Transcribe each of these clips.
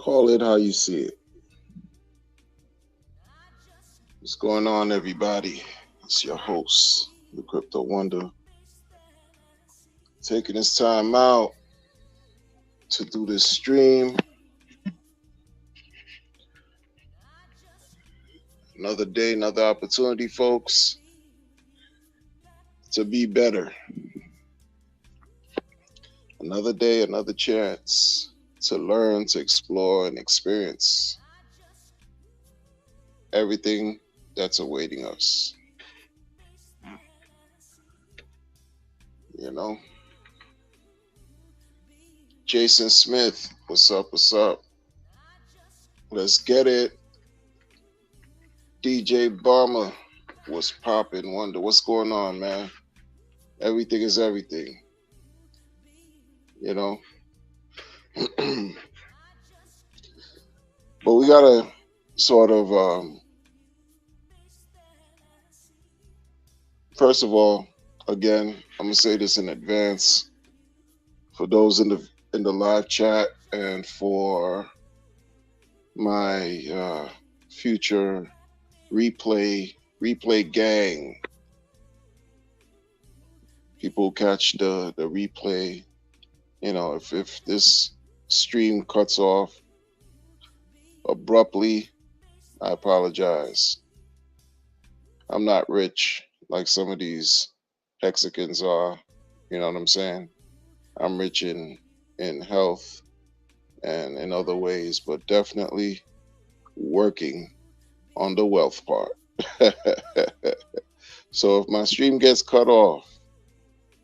Call it how you see it. What's going on, everybody? It's your host, the Crypto Wonder, taking this time out to do this stream. Another day, another opportunity, folks, to be better. Another day, another chance to learn, to explore, and experience everything that's awaiting us. You know, Jason Smith, what's up? What's up? Let's get it. DJ Barmer, what's poppin'? Wonder, what's going on, man? Everything is everything. You know, but we gotta sort of, first of all, again, I'm gonna say this in advance for those in the live chat and for my future replay gang. People who catch the replay. You know, if this stream cuts off abruptly, I apologize. I'm not rich like some of these Hexicans are. You know what I'm saying? I'm rich in health and in other ways, but definitely working on the wealth part. So if my stream gets cut off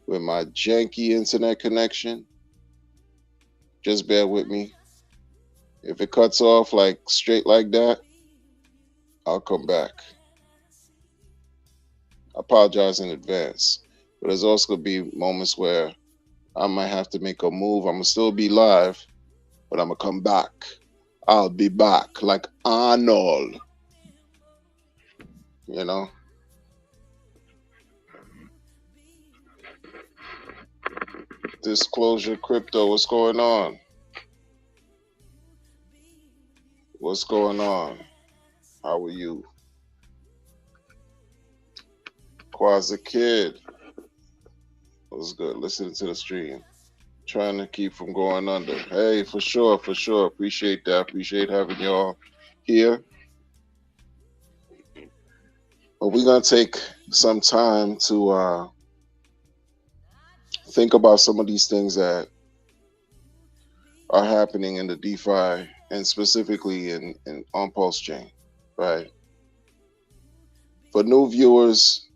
with my janky internet connection, just bear with me. If it cuts off like straight like that, I'll come back. I apologize in advance. But there's also going to be moments where I might have to make a move. I'm going to still be live, but I'm going to come back. I'll be back like Arnold. You know? Disclosure Crypto, what's going on? What's going on? How are you? Quasi Kid. What's good? Listening to the stream. Trying to keep from going under. Hey, for sure. Appreciate that. Appreciate having y'all here. But we're going to take some time to think about some of these things that are happening in the DeFi and specifically in on Pulse Chain, right? For new viewers,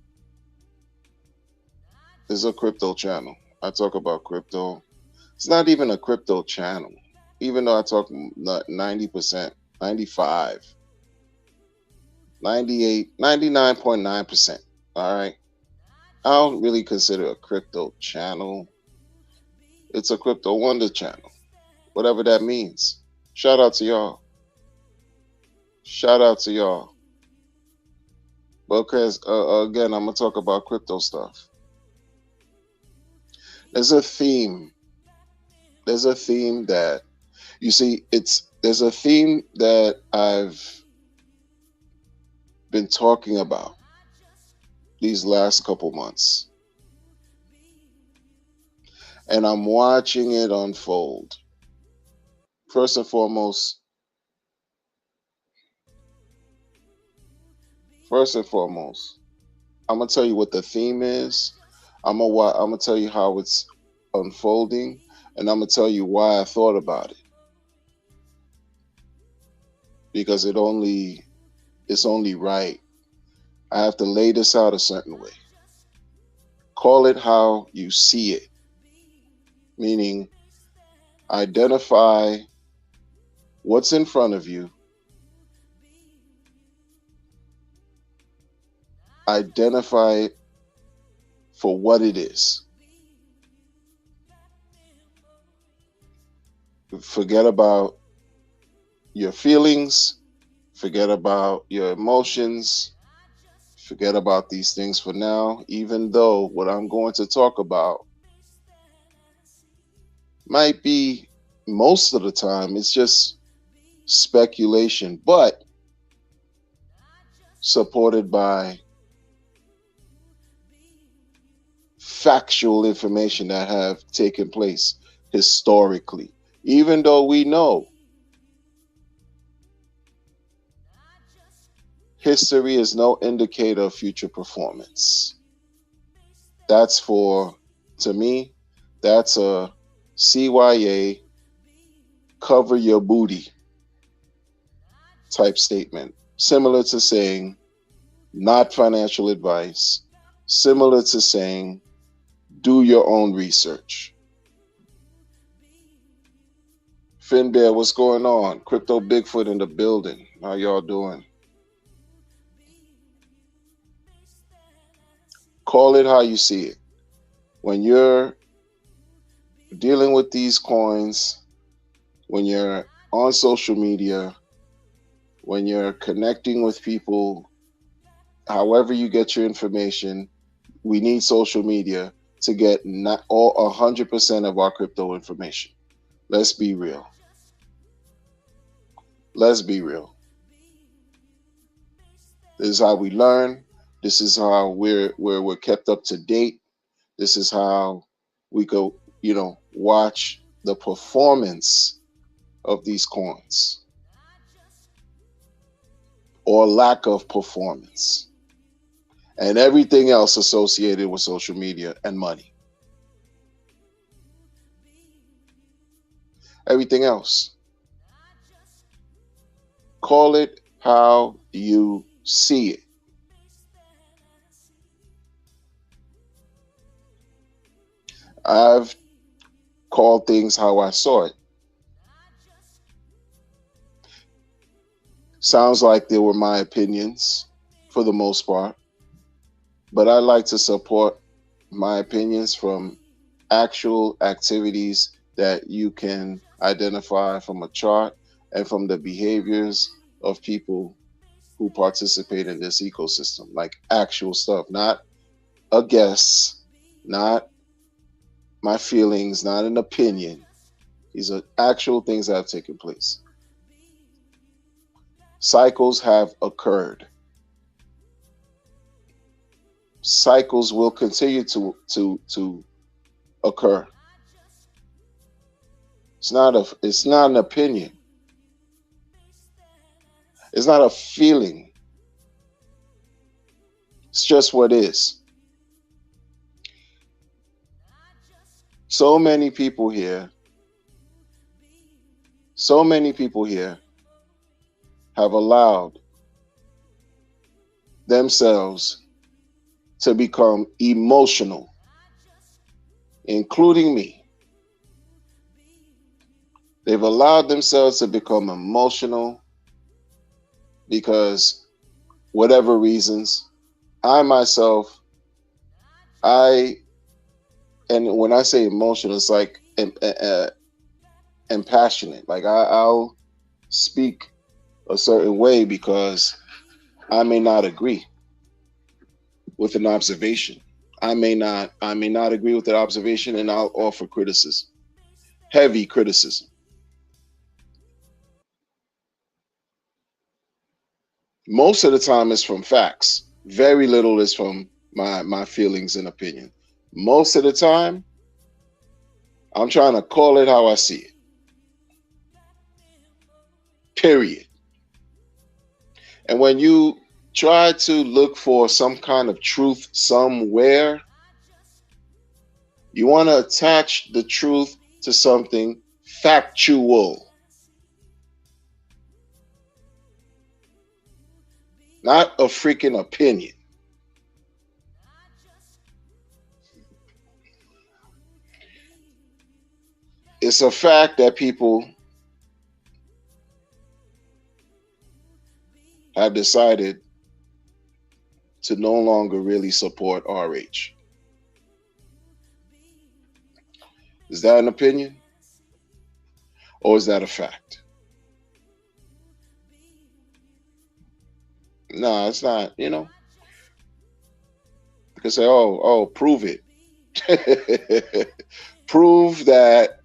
this is a crypto channel. I talk about crypto. It's not even a crypto channel, even though I talk 90%, 95, 98, 99.9%. All right. I don't really consider a crypto channel. It's a Crypto Wonder channel, whatever that means. Shout out to y'all. Because, again, I'm going to talk about crypto stuff. There's a theme that, you see, there's a theme that I've been talking about these last couple months. And I'm watching it unfold. First and foremost, I'm going to tell you what the theme is. I'm going to tell you how it's unfolding, and I'm going to tell you why I thought about it. Because it's only right. I have to lay this out a certain way. Call it how you see it. Meaning, identify what's in front of you. Identify it for what it is. Forget about your feelings. Forget about your emotions. Forget about these things for now, even though what I'm going to talk about might be most of the time, it's just speculation, but supported by factual information that have taken place historically. Even though we know history is no indicator of future performance. That's to me, that's a CYA cover your booty type statement, similar to saying not financial advice, similar to saying do your own research. Finbear, what's going on? Crypto Bigfoot in the building. How y'all doing? Call it how you see it. When you're dealing with these coins, when you're on social media, when you're connecting with people, however you get your information, we need social media to get not all 100% of our crypto information. Let's be real. Let's be real. This is how we learn. This is how we're kept up to date. This is how we go, watch the performance of these coins or lack of performance and everything else associated with social media and money. Everything else. Call it how you see it. I've called things how I saw it. Sounds like they were my opinions for the most part, but I like to support my opinions from actual activities that you can identify from a chart and from the behaviors of people who participate in this ecosystem, like actual stuff, not a guess, not my feelings, not an opinion. These are actual things that have taken place. Cycles have occurred. Cycles will continue to occur. It's not an opinion. It's not a feeling. It's just what is. So many people here have allowed themselves to become emotional, including me. They've allowed themselves to become emotional because whatever reasons, I myself, and when I say emotional, it's like and passionate. Like I'll speak a certain way because I may not agree with an observation. I may not agree with that observation, and I'll offer criticism, heavy criticism. Most of the time it's from facts. Very little is from my feelings and opinion. Most of the time, I'm trying to call it how I see it. Period. And when you try to look for some kind of truth somewhere, you want to attach the truth to something factual, not a freaking opinion. It's a fact that people have decided to no longer really support RH. Is that an opinion? Or is that a fact? No, it's not, You can say, oh, prove it. Prove that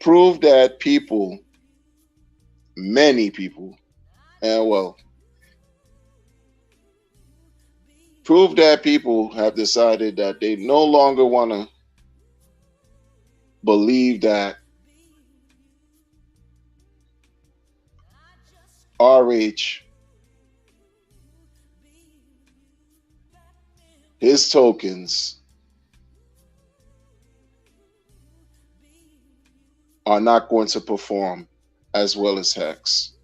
Prove that people, many people, and well, prove that people have decided that they no longer want to believe that RH, his tokens are not going to perform as well as Hex.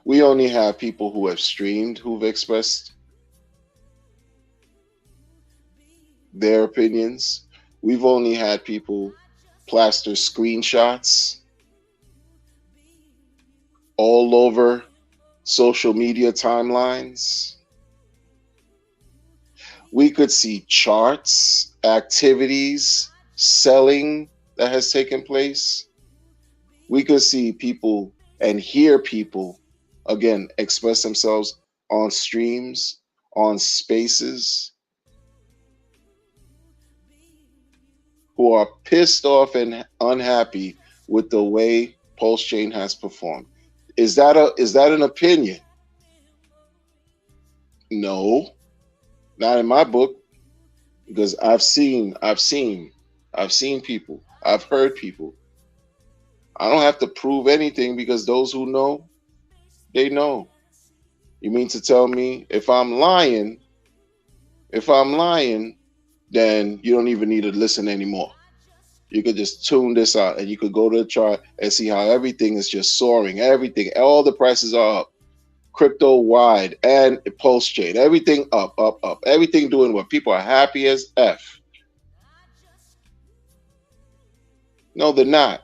We only have people who have streamed who've expressed their opinions. We've only had people plaster screenshots all over social media timelines. We could see charts, activities, selling that has taken place. We could see people and hear people, again, express themselves on streams, on spaces, who are pissed off and unhappy with the way Pulse Chain has performed. Is that an opinion? No, not in my book, because I've seen people, I've heard people. I don't have to prove anything because those who know, they know. You mean to tell me if I'm lying, then you don't even need to listen anymore. You could just tune this out and you could go to the chart and see how everything is just soaring. Everything, all the prices are up. Crypto wide and Pulse Chain, everything up, up, up. Everything doing what people are happy as F. No, they're not.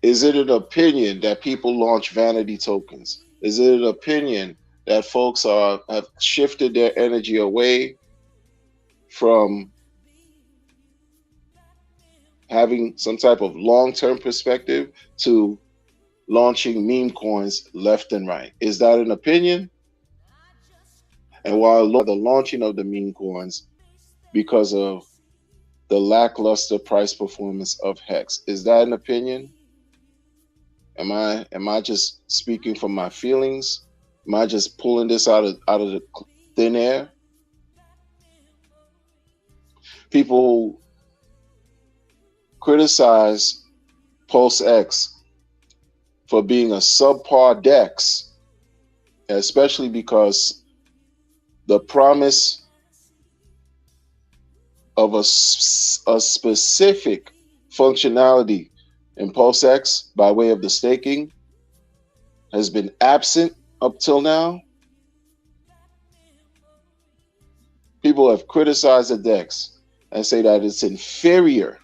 Is it an opinion that people launch vanity tokens? Is it an opinion that folks have shifted their energy away from having some type of long-term perspective to launching meme coins left and right? Is that an opinion? And while the launching of the meme coins because of the lackluster price performance of Hex, is that an opinion? Am I just speaking from my feelings? Am I just pulling this out of the thin air? People criticize Pulse X for being a subpar DEX, especially because the promise of a specific functionality in Pulse X by way of the staking has been absent up till now. People have criticized the DEX and say that it's inferior.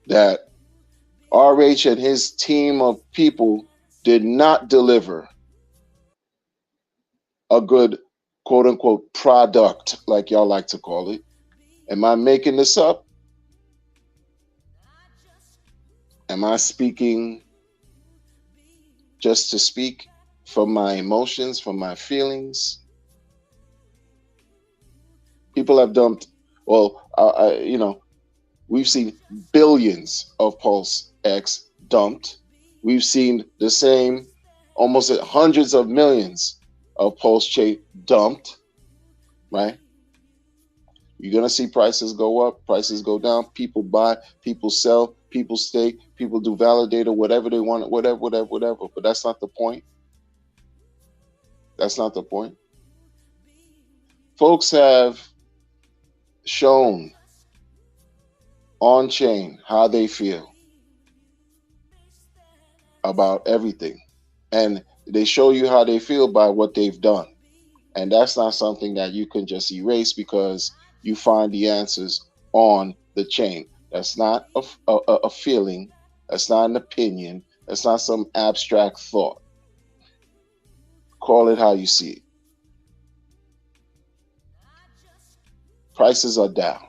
That RH and his team of people did not deliver a good quote unquote product, like y'all like to call it. Am I making this up? Am I speaking just to speak from my emotions, from my feelings? People have dumped, well, we've seen billions of Pulse X dumped. We've seen the same, almost hundreds of millions of Pulse Chain dumped, right? You're going to see prices go up, prices go down, people buy, people sell, people stake, people do validator, whatever they want, whatever. But that's not the point. That's not the point. Folks have shown on chain how they feel about everything. And they show you how they feel by what they've done. And that's not something that you can just erase because you find the answers on the chain. That's not a feeling. That's not an opinion. That's not some abstract thought. Call it how you see it. Prices are down.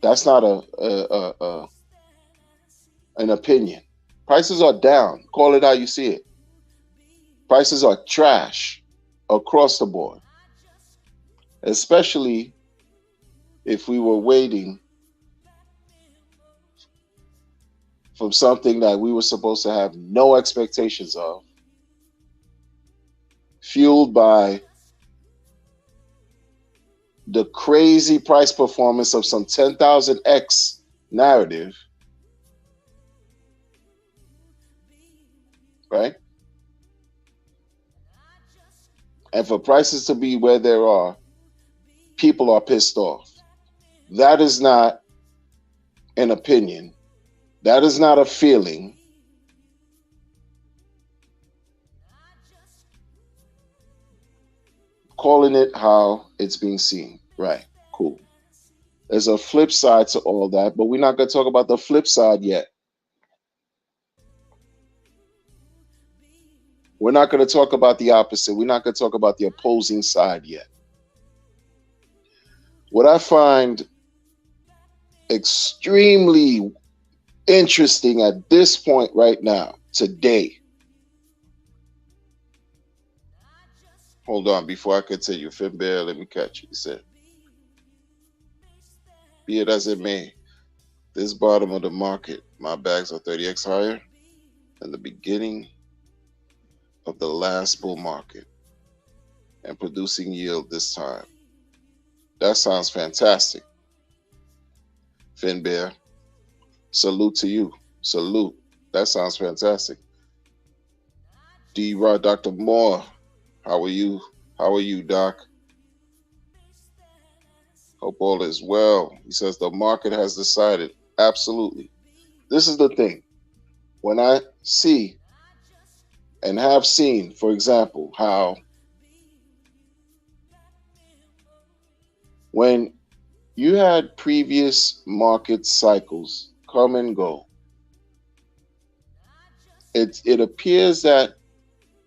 That's not an opinion. Prices are down. Call it how you see it. Prices are trash across the board, especially if we were waiting from something that we were supposed to have no expectations of, fueled by the crazy price performance of some 10,000x narrative, right? And for prices to be where they are, people are pissed off. That is not an opinion. That is not a feeling. Calling it how it's being seen. Right. Cool. There's a flip side to all that, but we're not going to talk about the flip side yet. We're not going to talk about the opposite. We're not going to talk about the opposing side yet. What I find extremely interesting at this point right now, today. Hold on, before I continue, Finbear, let me catch you. He said, be it as it may, this bottom of the market, my bags are 30x higher than the beginning of the last bull market and producing yield this time. That sounds fantastic. Finbear, salute to you. Salute. That sounds fantastic. D-Rod, Dr. Moore, how are you? How are you, Doc? Hope all is well. He says the market has decided. Absolutely. This is the thing. When I see and have seen, for example, how when you had previous market cycles come and go, it appears that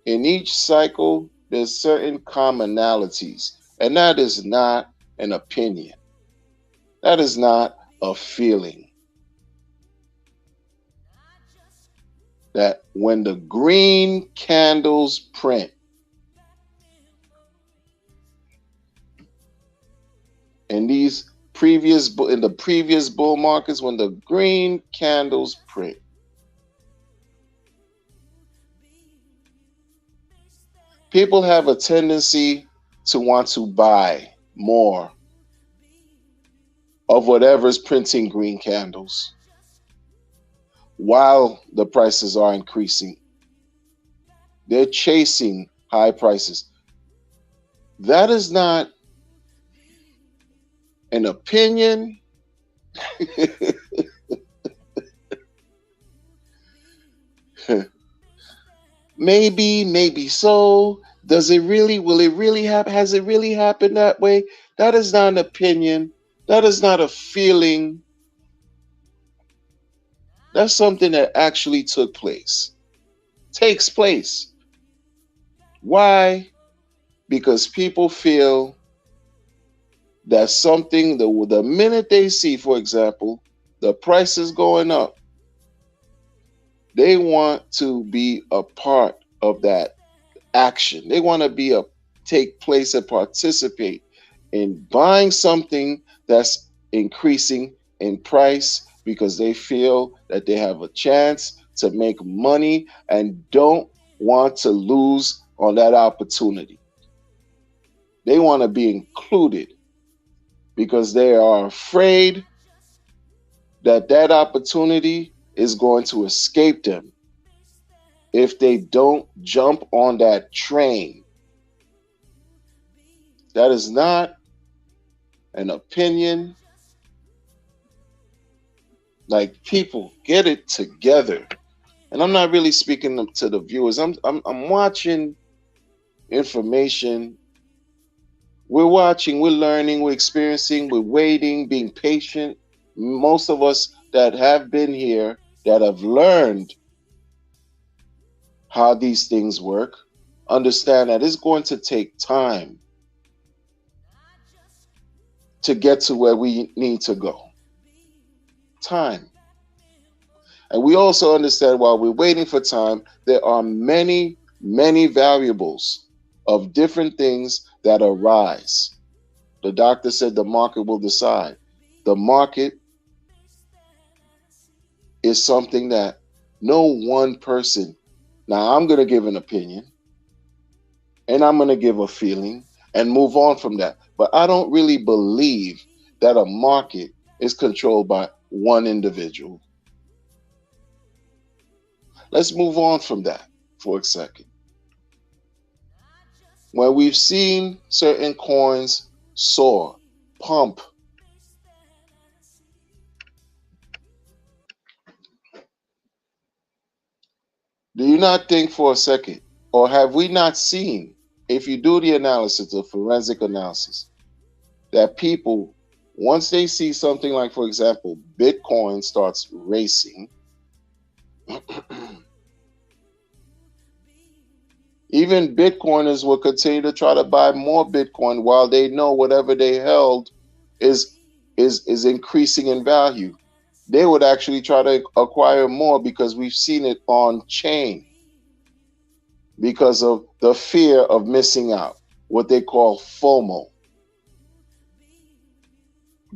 in each cycle there's certain commonalities, and that is not an opinion. That is not a feeling. That when the green candles print, in the previous bull markets, when the green candles print, people have a tendency to want to buy more of whatever's printing green candles while the prices are increasing. They're chasing high prices. That is not an opinion. Maybe so. Will it really happen? Has it really happened that way? That is not an opinion. That is not a feeling. That's something that actually takes place. Why? Because people feel that something, the minute they see, for example, the price is going up, they want to be a part of that action. They want to take place and participate in buying something that's increasing in price because they feel that they have a chance to make money and don't want to lose on that opportunity. They want to be included because they are afraid that opportunity is going to escape them if they don't jump on that train. That is not an opinion. Like, people, get it together. And I'm not really speaking to the viewers. I'm watching information. We're watching, we're learning, we're experiencing, we're waiting, being patient. Most of us that have been here, that have learned how these things work, understand that it's going to take time to get to where we need to go. Time. And we also understand while we're waiting for time, there are many many variables of different things that arise. The doctor said the market will decide. The market is something that no one person, now I'm going to give an opinion and I'm going to give a feeling and move on from that. But I don't really believe that a market is controlled by one individual. Let's move on from that for a second. When we've seen certain coins soar, pump, do you not think for a second, or have we not seen, if you do the analysis, the forensic analysis, that people, once they see something like, for example, Bitcoin starts racing, even Bitcoiners will continue to try to buy more Bitcoin while they know whatever they held is increasing in value. They would actually try to acquire more because we've seen it on chain because of the fear of missing out, what they call FOMO.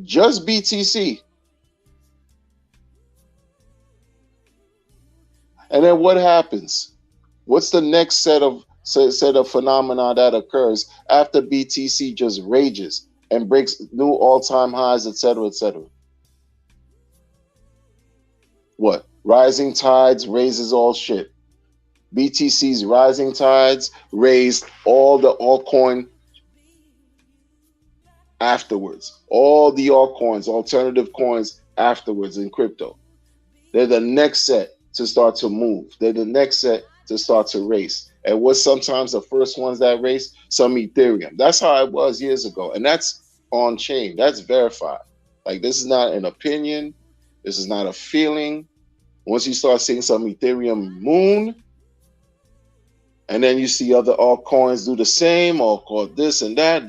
Just BTC. And then what happens? What's the next set of phenomena that occurs after BTC just rages and breaks new all-time highs, etc., etc.? What? Rising tides raises all shit. BTC's rising tides raised all the altcoin afterwards. All the altcoins, alternative coins afterwards in crypto. They're the next set to start to move. They're the next set to start to race. And what's sometimes the first ones that race? Some Ethereum. That's how it was years ago. And that's on chain. That's verified. Like, this is not an opinion. This is not a feeling. Once you start seeing some Ethereum moon, and then you see other altcoins do the same, or called this and that,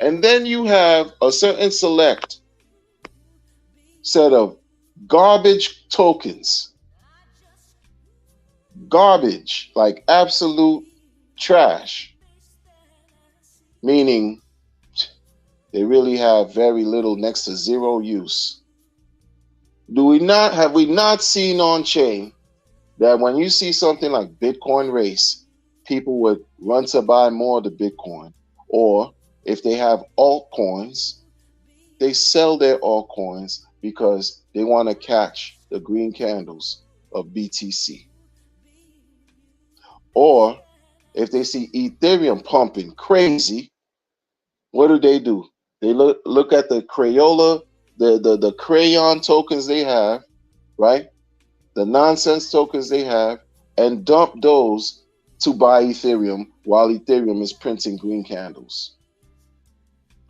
and then you have a certain select set of garbage tokens. Garbage, like absolute trash, meaning they really have very little, next to zero use. Have we not seen on chain that when you see something like Bitcoin race, people would run to buy more of the Bitcoin, or if they have altcoins, they sell their altcoins because they want to catch the green candles of BTC. Or if they see Ethereum pumping crazy, what do? They look at the Crayola, the crayon tokens they have, right? The nonsense tokens they have, and dump those to buy Ethereum while Ethereum is printing green candles.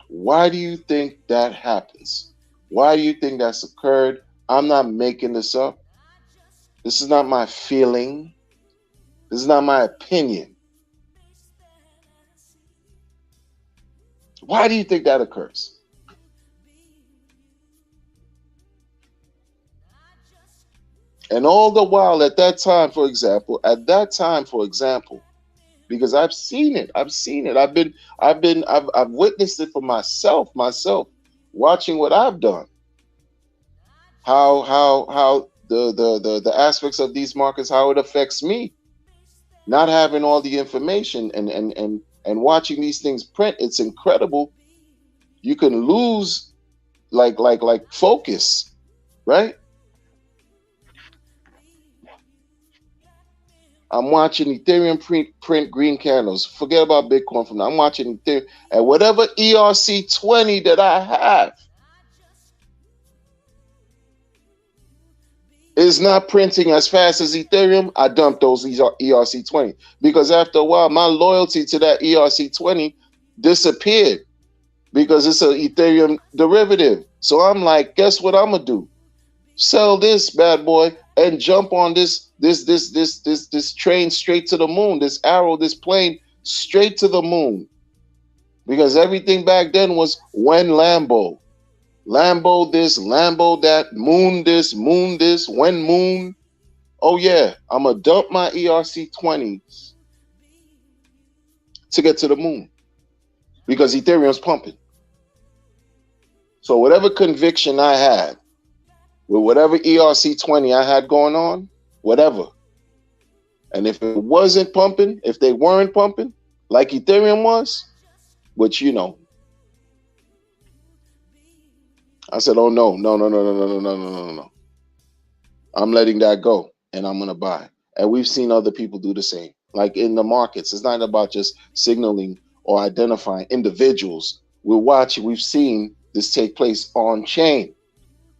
Why do you think that happens? Why do you think that's occurred? I'm not making this up. This is not my feeling. This is not my opinion. Why do you think that occurs? And all the while at that time, for example, because I've seen it. I've witnessed it for myself, watching what I've done. How the aspects of these markets, how it affects me. Not having all the information and watching these things print, it's incredible. You can lose like focus, right? I'm watching Ethereum print green candles. Forget about Bitcoin from now. I'm watching Ethereum, and whatever ERC20 that I have is not printing as fast as Ethereum. I dump those ERC20 because after a while, my loyalty to that ERC20 disappeared because it's an Ethereum derivative. So I'm like, guess what I'm gonna do? Sell this bad boy and jump on this train straight to the moon, this arrow, this plane straight to the moon. Because everything back then was when Lambo this, Lambo that, moon this, when moon. Oh yeah, I'm gonna dump my ERC20s to get to the moon because Ethereum's pumping. So whatever conviction I had with whatever ERC20 I had going on, whatever. And if it wasn't pumping, if they weren't pumping, like Ethereum was, which, you know, I said, oh, no. I'm letting that go and I'm going to buy. And we've seen other people do the same. Like in the markets, it's not about just signaling or identifying individuals. We've seen this take place on chain.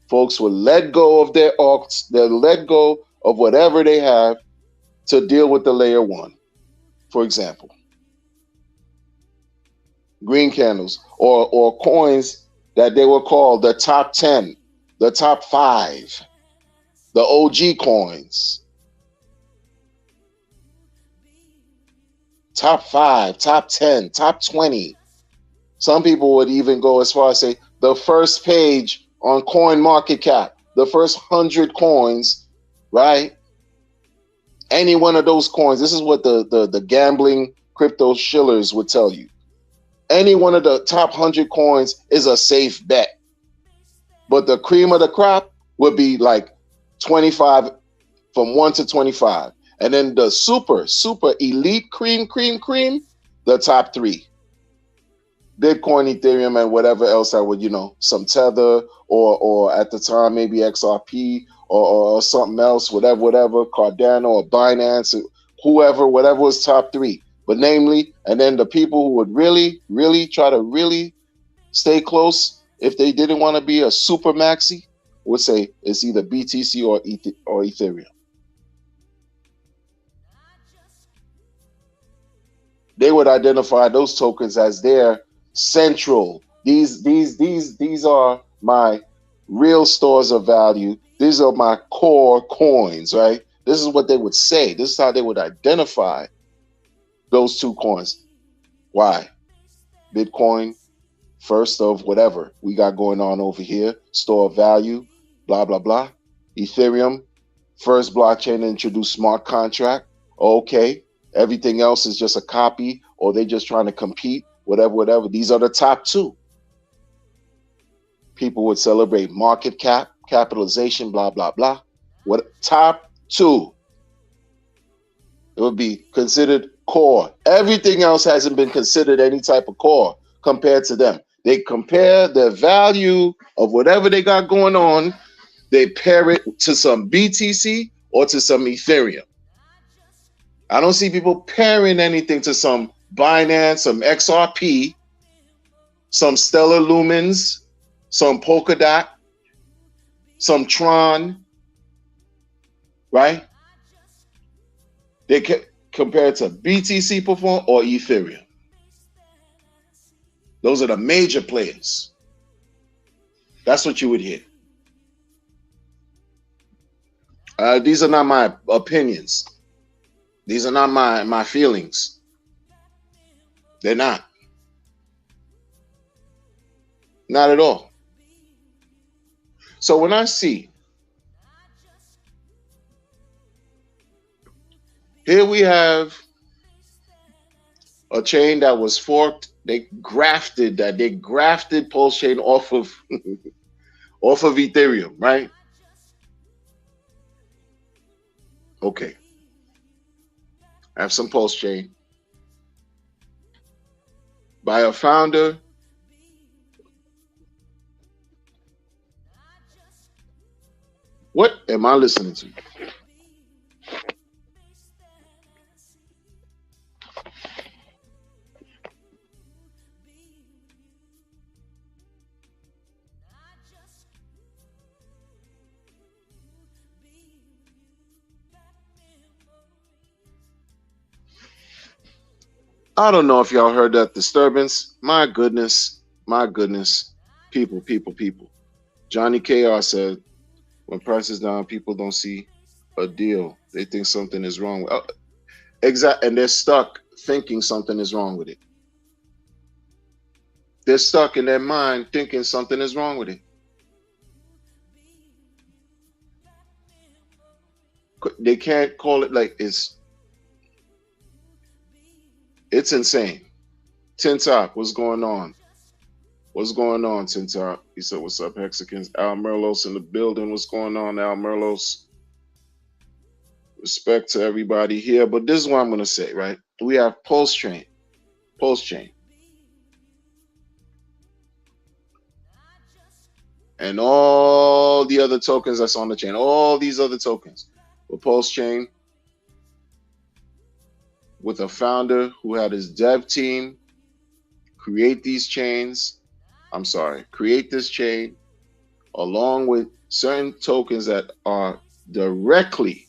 Folks will let go of their AUX, they'll let go of whatever they have to deal with the layer one. For example, green candles or coins that they were called the top 10, the top 5, the OG coins. Top 5, top 10, top 20. Some people would even go as far as say the first page on CoinMarketCap, the first 100 coins, right? Any one of those coins. This is what the gambling crypto shillers would tell you. Any one of the top 100 coins is a safe bet. But the cream of the crop would be like 25, from 1 to 25. And then the super elite cream, the top 3. Bitcoin, Ethereum, and whatever else I would, you know, some Tether or at the time maybe XRP or something else, whatever, Cardano or Binance, whoever, whatever was top 3. But namely, and then the people who would really try to really stay close, if they didn't want to be a super maxi, would say it's either BTC or Ethereum. They would identify those tokens as their central. These are my real stores of value. These are my core coins, right? This is what they would say. This is how they would identify those two coins. Why? Bitcoin, first of whatever we got going on over here, store of value, blah, blah, blah. Ethereum, first blockchain to introduce smart contract. Okay. Everything else is just a copy or they just trying to compete, whatever. These are the top 2. People would celebrate market cap, capitalization, blah, blah, blah. What top 2? It would be considered core. Everything else hasn't been considered any type of core compared to them. They compare the value of whatever they got going on. They pair it to some BTC or to some Ethereum. I don't see people pairing anything to some Binance, some XRP, some Stellar Lumens, some Polkadot, some Tron, right? They compare it to BTC Perform or Ethereum. Those are the major players. That's what you would hear. These are not my opinions. These are not my feelings. They're not. Not at all. So when I see, here we have a chain that was forked. They grafted Pulse Chain off of Ethereum, right? Okay. I have some Pulse Chain by a founder. What am I listening to? I don't know if y'all heard that disturbance. My goodness. People. Johnny KR said, when price is down, people don't see a deal. They think something is wrong. And they're stuck thinking something is wrong with it. They're stuck in their mind thinking something is wrong with it. They can't call it like it's It's insane. Tintok, what's going on? What's going on, Tintok? He said, what's up, Hexicans? Al Merlos in the building. What's going on, Al Merlos? Respect to everybody here. But this is what I'm going to say, right? We have Pulse Chain. Pulse Chain. And all the other tokens that's on the chain. All these other tokens. But Pulse Chain, with a founder who had his dev team create these chains. Create this chain along with certain tokens that are directly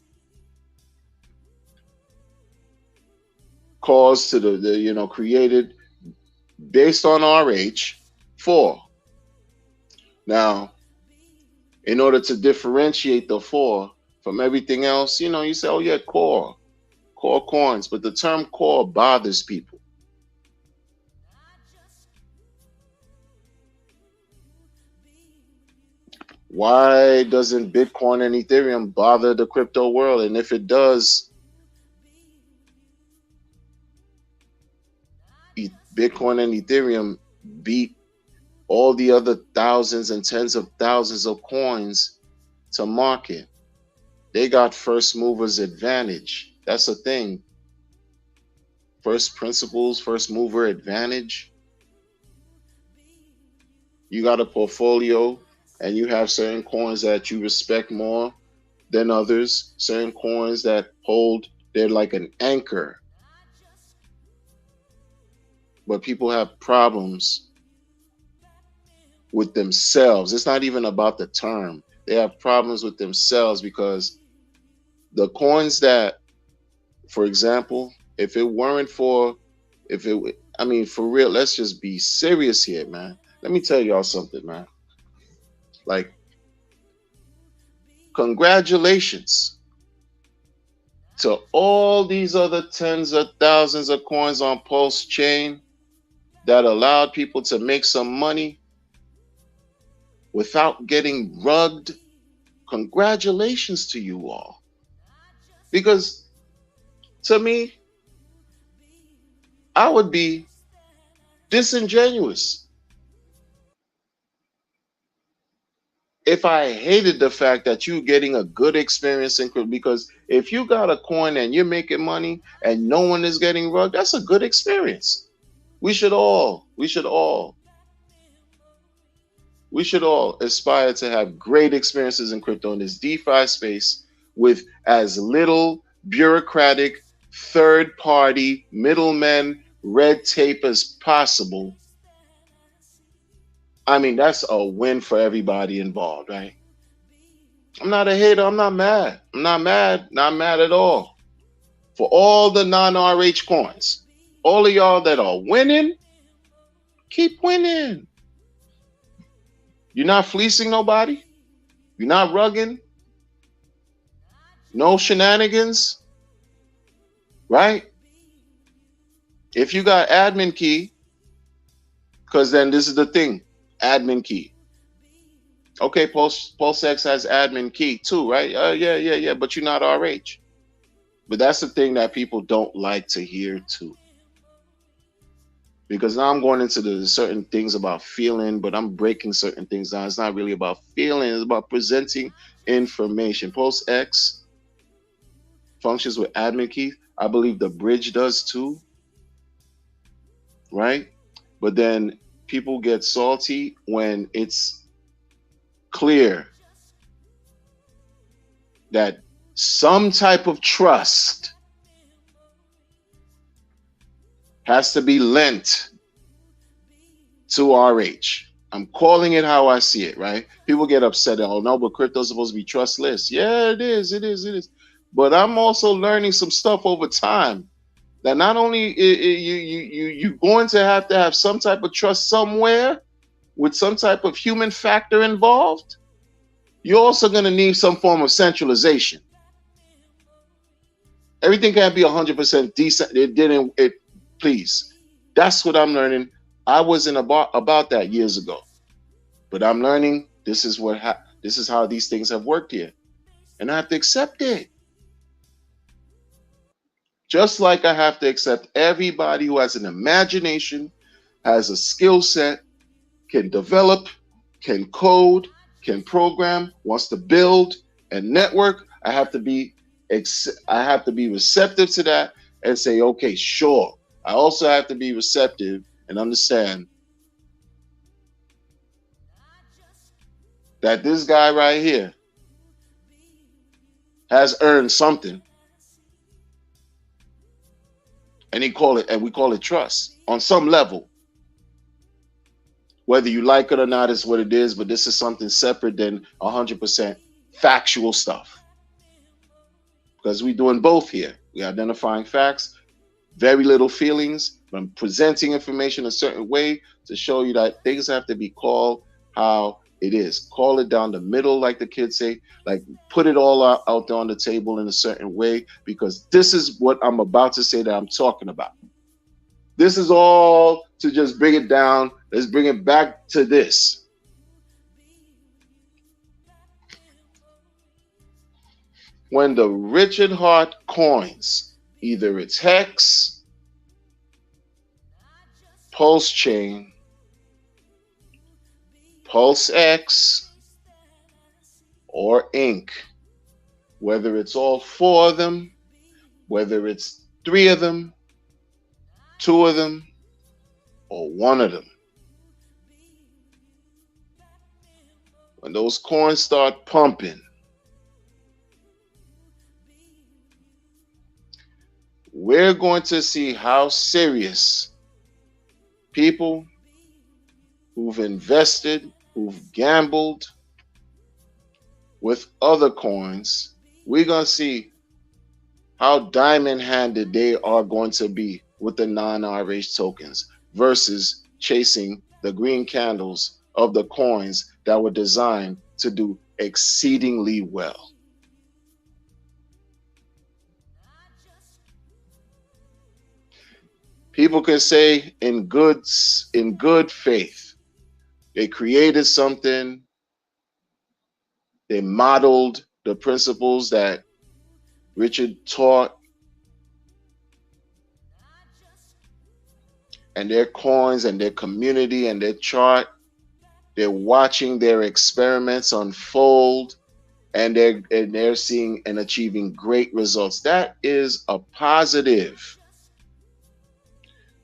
caused to the created based on RH4. Now, in order to differentiate the 4 from everything else, you say, oh yeah, core coins, but the term core bothers people. Why doesn't Bitcoin and Ethereum bother the crypto world? And if it does, Bitcoin and Ethereum beat all the other thousands and tens of thousands of coins to market. They got first movers advantage. That's a thing. First principles, first mover advantage. You got a portfolio and you have certain coins that you respect more than others, certain coins that they're like an anchor. But people have problems with themselves. It's not even about the term. They have problems with themselves because the coins that, for example, for real, let's just be serious here, man. Let me tell y'all something, man. Like, congratulations to all these other tens of thousands of coins on Pulse Chain that allowed people to make some money without getting rugged. Congratulations to you all. Because to me, I would be disingenuous if I hated the fact that you're getting a good experience in crypto. Because if you got a coin and you're making money and no one is getting rugged, that's a good experience. We should all aspire to have great experiences in crypto in this DeFi space with as little bureaucratic, third-party, middlemen, red tape as possible. I mean, that's a win for everybody involved, right? I'm not a hater. I'm not mad. Not mad at all. For all the non-RH coins, all of y'all that are winning, keep winning. You're not fleecing nobody. You're not rugging. No shenanigans, right? If you got admin key, because then this is the thing, admin key. Okay, PulseX has admin key too, right? Yeah, but you're not RH. But that's the thing that people don't like to hear too. Because now I'm going into the certain things about feeling, but I'm breaking certain things down. It's not really about feeling, it's about presenting information. PulseX functions with admin key. I believe the bridge does too, right? But then people get salty when it's clear that some type of trust has to be lent to RH. I'm calling it how I see it, right? People get upset. Oh no, but crypto's supposed to be trustless. Yeah, it is. But I'm also learning some stuff over time that not only you're going to have some type of trust somewhere with some type of human factor involved, you're also going to need some form of centralization. Everything can't be 100% decent. Please. That's what I'm learning. I wasn't about that years ago, but I'm learning this is how these things have worked here, and I have to accept it. Just like I have to accept everybody who has an imagination, has a skill set, can develop, can code, can program, wants to build and network. I have to be receptive to that and say, okay, sure. I also have to be receptive and understand that this guy right here has earned something, and we call it trust on some level. Whether you like it or not is what it is, but this is something separate than 100% factual stuff. Because we're doing both here. We're identifying facts, very little feelings. I'm presenting information a certain way to show you that things have to be called how it is. Call it down the middle, like the kids say. Like, put it all out there on the table in a certain way, because this is what I'm about to say that I'm talking about. This is all to just bring it down. Let's bring it back to this. When the Richard Heart coins, either it's hex, pulse chain, pulse X, or ink, whether it's all four of them, whether it's three of them, two of them, or one of them. When those coins start pumping, we're going to see how serious people who've invested, who've gambled with other coins, we're going to see how diamond-handed they are going to be with the non-RH tokens versus chasing the green candles of the coins that were designed to do exceedingly well. People can say in good faith, they created something, they modeled the principles that Richard taught, and their coins and their community and their chart, they're watching their experiments unfold, and they're seeing and achieving great results. That is a positive.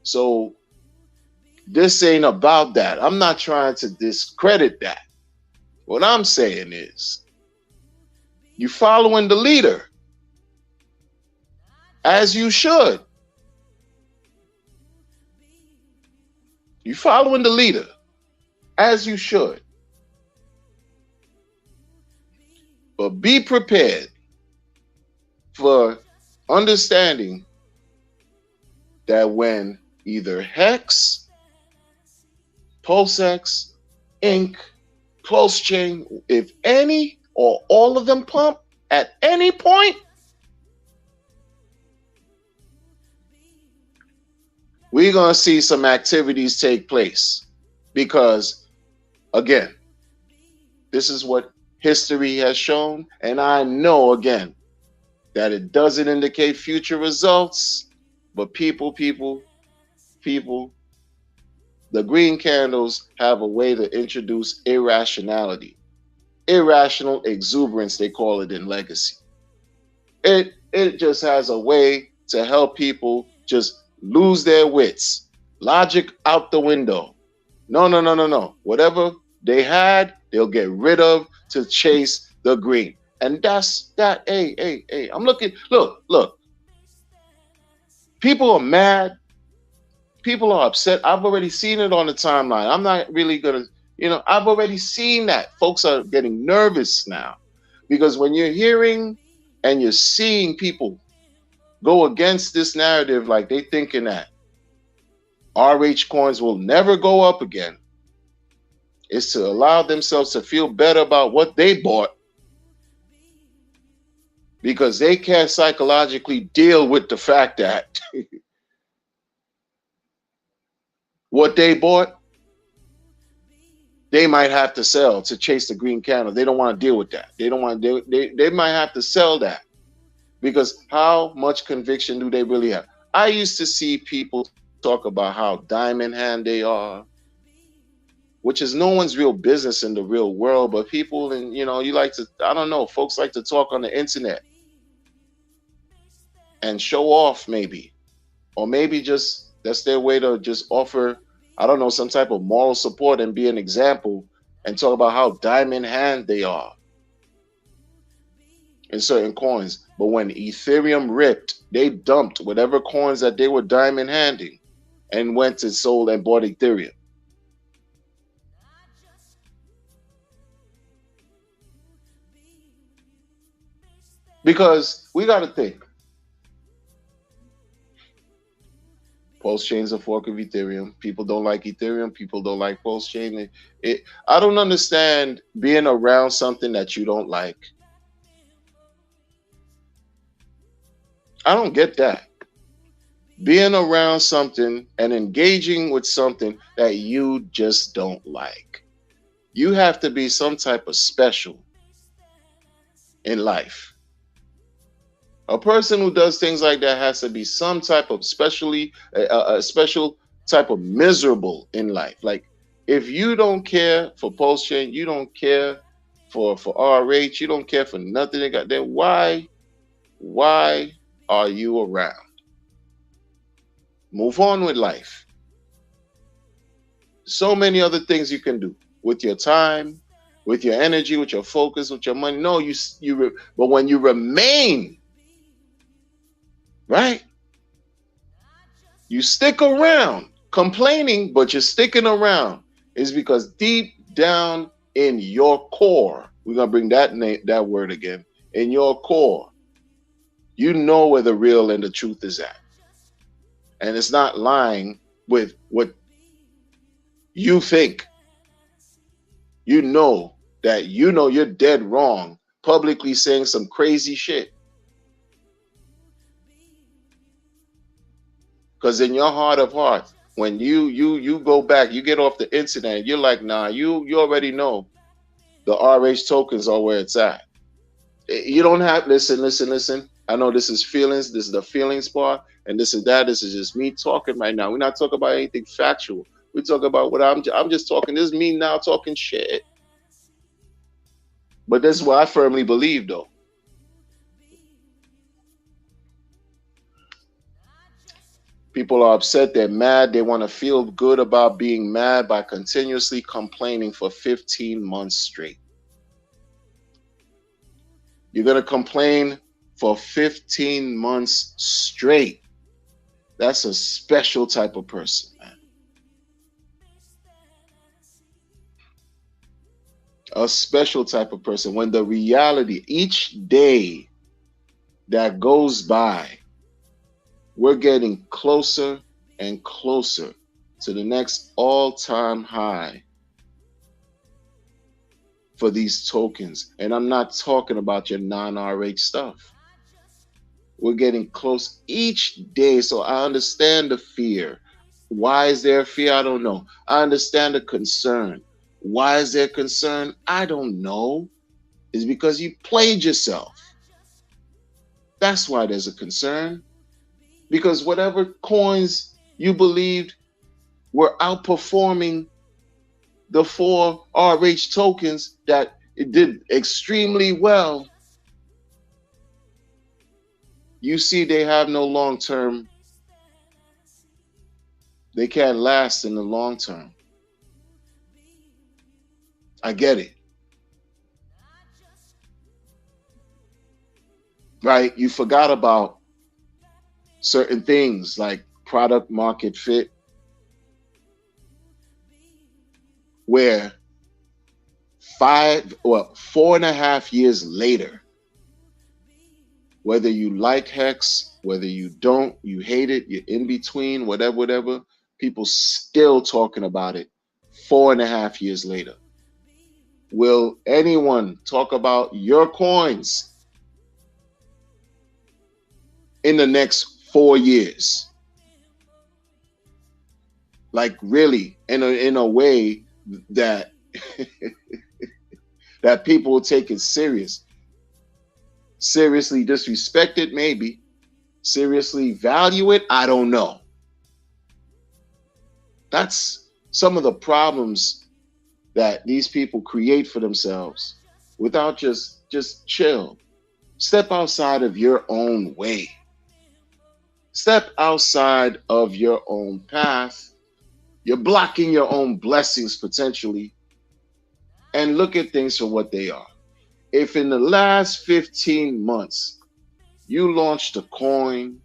So this ain't about that. I'm not trying to discredit that. What I'm saying is, you following the leader, as you should. You following the leader, as you should. But be prepared for understanding that when either hex, pulse X, ink, pulse chain, if any or all of them pump at any point, we're going to see some activities take place. Because, again, this is what history has shown. And I know, again, that it doesn't indicate future results. But people, the green candles have a way to introduce irrationality. Irrational exuberance, they call it in legacy. It just has a way to help people just lose their wits. Logic out the window. No. Whatever they had, they'll get rid of to chase the green. And that's that. Hey. I'm looking. Look. People are mad. People are upset. I've already seen it on the timeline. I'm not really going to, I've already seen that. Folks are getting nervous now. Because when you're hearing and you're seeing people go against this narrative, like they thinking that RH coins will never go up again, is to allow themselves to feel better about what they bought, because they can't psychologically deal with the fact that what they bought, they might have to sell to chase the green candle. They don't want to deal with that. They don't want to. They might have to sell that Because how much conviction do they really have? I used to see people talk about how diamond hand they are, which is no one's real business in the real world, but people, and you like to, I don't know, folks like to talk on the internet and show off, maybe, or maybe just that's their way to just offer, I don't know, some type of moral support and be an example and talk about how diamond hand they are in certain coins. But when Ethereum ripped, they dumped whatever coins that they were diamond handing and went and sold and bought Ethereum. Because we got to think, Pulse Chain's a fork of Ethereum. People don't like Ethereum. People don't like Pulse Chain. I don't understand being around something that you don't like. I don't get that. Being around something and engaging with something that you just don't like. You have to be some type of special in life. A person who does things like that has to be some type of a special type of miserable in life. Like, if you don't care for Pulse Chain, you don't care for RH, you don't care for nothing they got, then why are you around? Move on with life. So many other things you can do with your time, with your energy, with your focus, with your money. No, but when you remain, right? You stick around complaining, but you're sticking around is because deep down in your core, we're going to bring that word again, in your core, you know where the real and the truth is at. And it's not lying with what you think. You know that you're dead wrong, publicly saying some crazy shit. Because in your heart of hearts, when you go back, you get off the internet, you're like, nah, you already know the RH tokens are where it's at. You don't have, listen. I know this is feelings, this is the feelings part, and this is that. This is just me talking right now. We're not talking about anything factual. We talk about what I'm just talking. This is me now talking shit. But this is what I firmly believe, though. People are upset, they're mad, they want to feel good about being mad by continuously complaining for 15 months straight. You're going to complain for 15 months straight. That's a special type of person, man. A special type of person. When the reality, each day that goes by, we're getting closer and closer to the next all-time high for these tokens. And I'm not talking about your non-RH stuff. We're getting close each day. So I understand the fear. Why is there fear? I don't know. I understand the concern. Why is there concern? I don't know. It's because you played yourself. That's why there's a concern. Because whatever coins you believed were outperforming the 4 RH tokens that it did extremely well, you see they have no long term. They can't last in the long term. I get it. Right? You forgot about certain things like product market fit, where 4.5 years later, whether you like Hex, whether you don't, you hate it, you're in between, whatever, people still talking about it 4.5 years later. Will anyone talk about your coins in the next 4 years? Like, really, in a way that that people will take it serious. Seriously disrespect it? Maybe. Seriously value it? I don't know. That's some of the problems that these people create for themselves without just chill. Step outside of your own way. Step outside of your own path. You're blocking your own blessings potentially, and look at things for what they are. If in the last 15 months you launched a coin,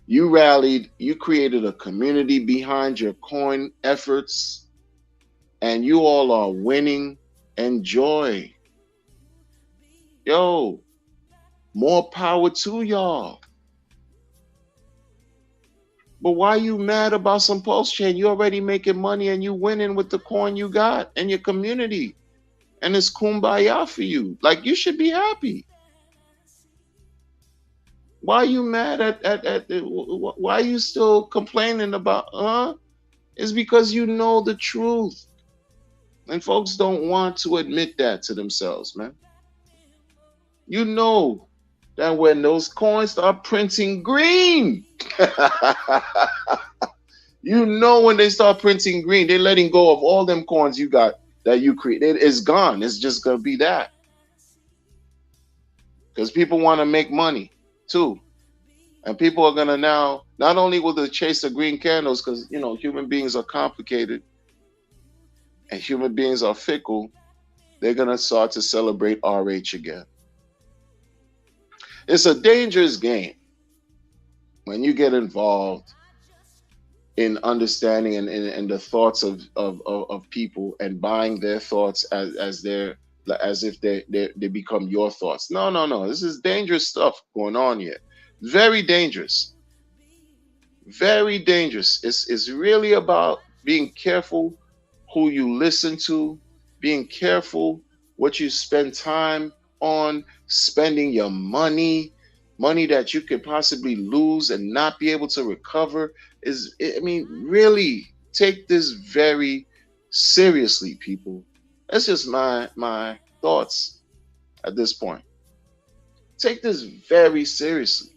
you rallied, you created a community behind your coin efforts, and you all are winning, enjoy. Yo, more power to y'all. But why you mad about some Pulse Chain? You already making money and you winning with the coin you got and your community. And it's kumbaya for you. Like, you should be happy. Why are you mad why are you still complaining about, It's because you know the truth. And folks don't want to admit that to themselves, man. You know that when those coins start printing green, you know when they start printing green, they're letting go of all them coins you got that you created. It's gone. It's just going to be that. Because people want to make money too. And people are going to now, not only will they chase the green candles, because, human beings are complicated and human beings are fickle, they're going to start to celebrate RH again. It's a dangerous game when you get involved in understanding and the thoughts of people and buying their thoughts as if they become your thoughts. No. This is dangerous stuff going on here. Very dangerous. Very dangerous. It's really about being careful who you listen to, being careful what you spend time on, spending your money that you could possibly lose and not be able to recover. Really take this very seriously, people. That's just my thoughts at this point. Take this very seriously.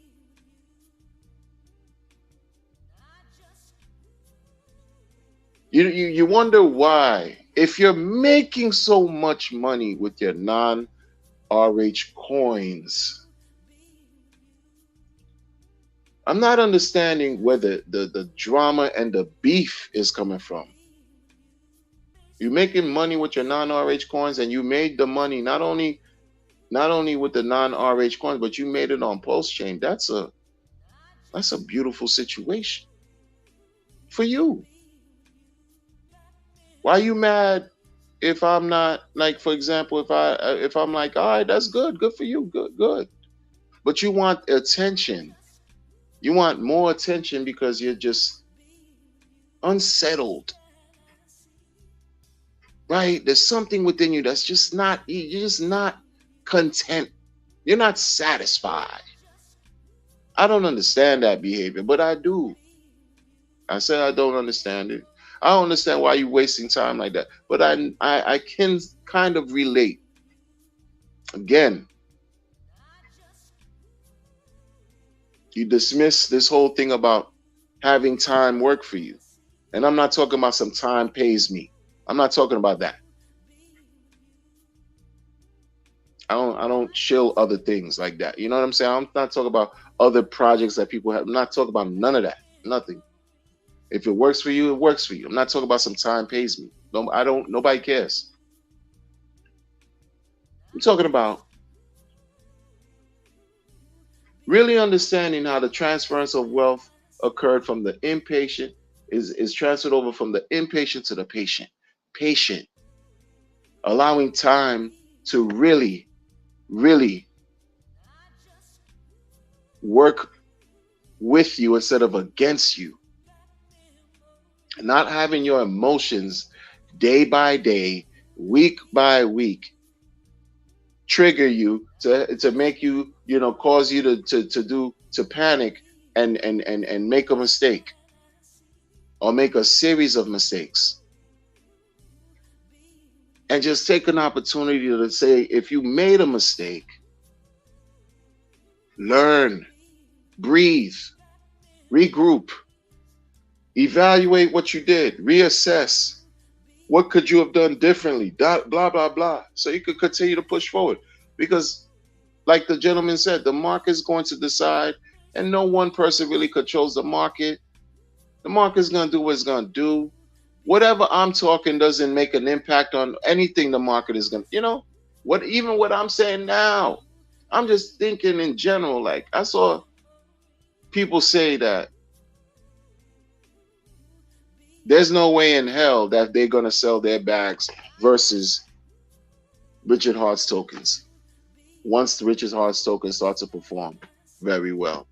You wonder why, if you're making so much money with your non-RH coins, I'm not understanding where the drama and the beef is coming from. You're making money with your non-RH coins, and you made the money not only with the non-RH coins, but you made it on Pulse Chain. That's a beautiful situation for you. Why are you mad if I'm not, like, for example, if I'm like, all right, that's good for you, good. But you want attention. You want more attention because you're just unsettled, right? There's something within you that's just not, you're just not content. You're not satisfied. I don't understand that behavior, but I do. I said I don't understand it. I don't understand why you're wasting time like that. But I can kind of relate. Again, you dismiss this whole thing about having time work for you. And I'm not talking about some time pays me. I'm not talking about that. I don't chill other things like that. You know what I'm saying? I'm not talking about other projects that people have. I'm not talking about none of that. Nothing. If it works for you, it works for you. I'm not talking about some time pays me. No, nobody cares. I'm talking about really understanding how the transference of wealth occurred from the impatient is transferred over from the impatient to the patient. Patient. Allowing time to really work with you instead of against you. Not having your emotions day by day, week by week, trigger you to make you, cause you to panic and make a mistake or make a series of mistakes. And just take an opportunity to say, if you made a mistake, Learn, breathe, regroup, evaluate what you did, reassess. What could you have done differently? Blah, blah, blah. So you could continue to push forward. Because, like the gentleman said, the market is going to decide, and no one person really controls the market. The market is going to do what it's going to do. Whatever I'm talking doesn't make an impact on anything the market is going to, even what I'm saying now. I'm just thinking in general. Like, I saw people say that there's no way in hell that they're going to sell their bags versus Richard Heart's tokens once the Richard Heart's tokens start to perform very well.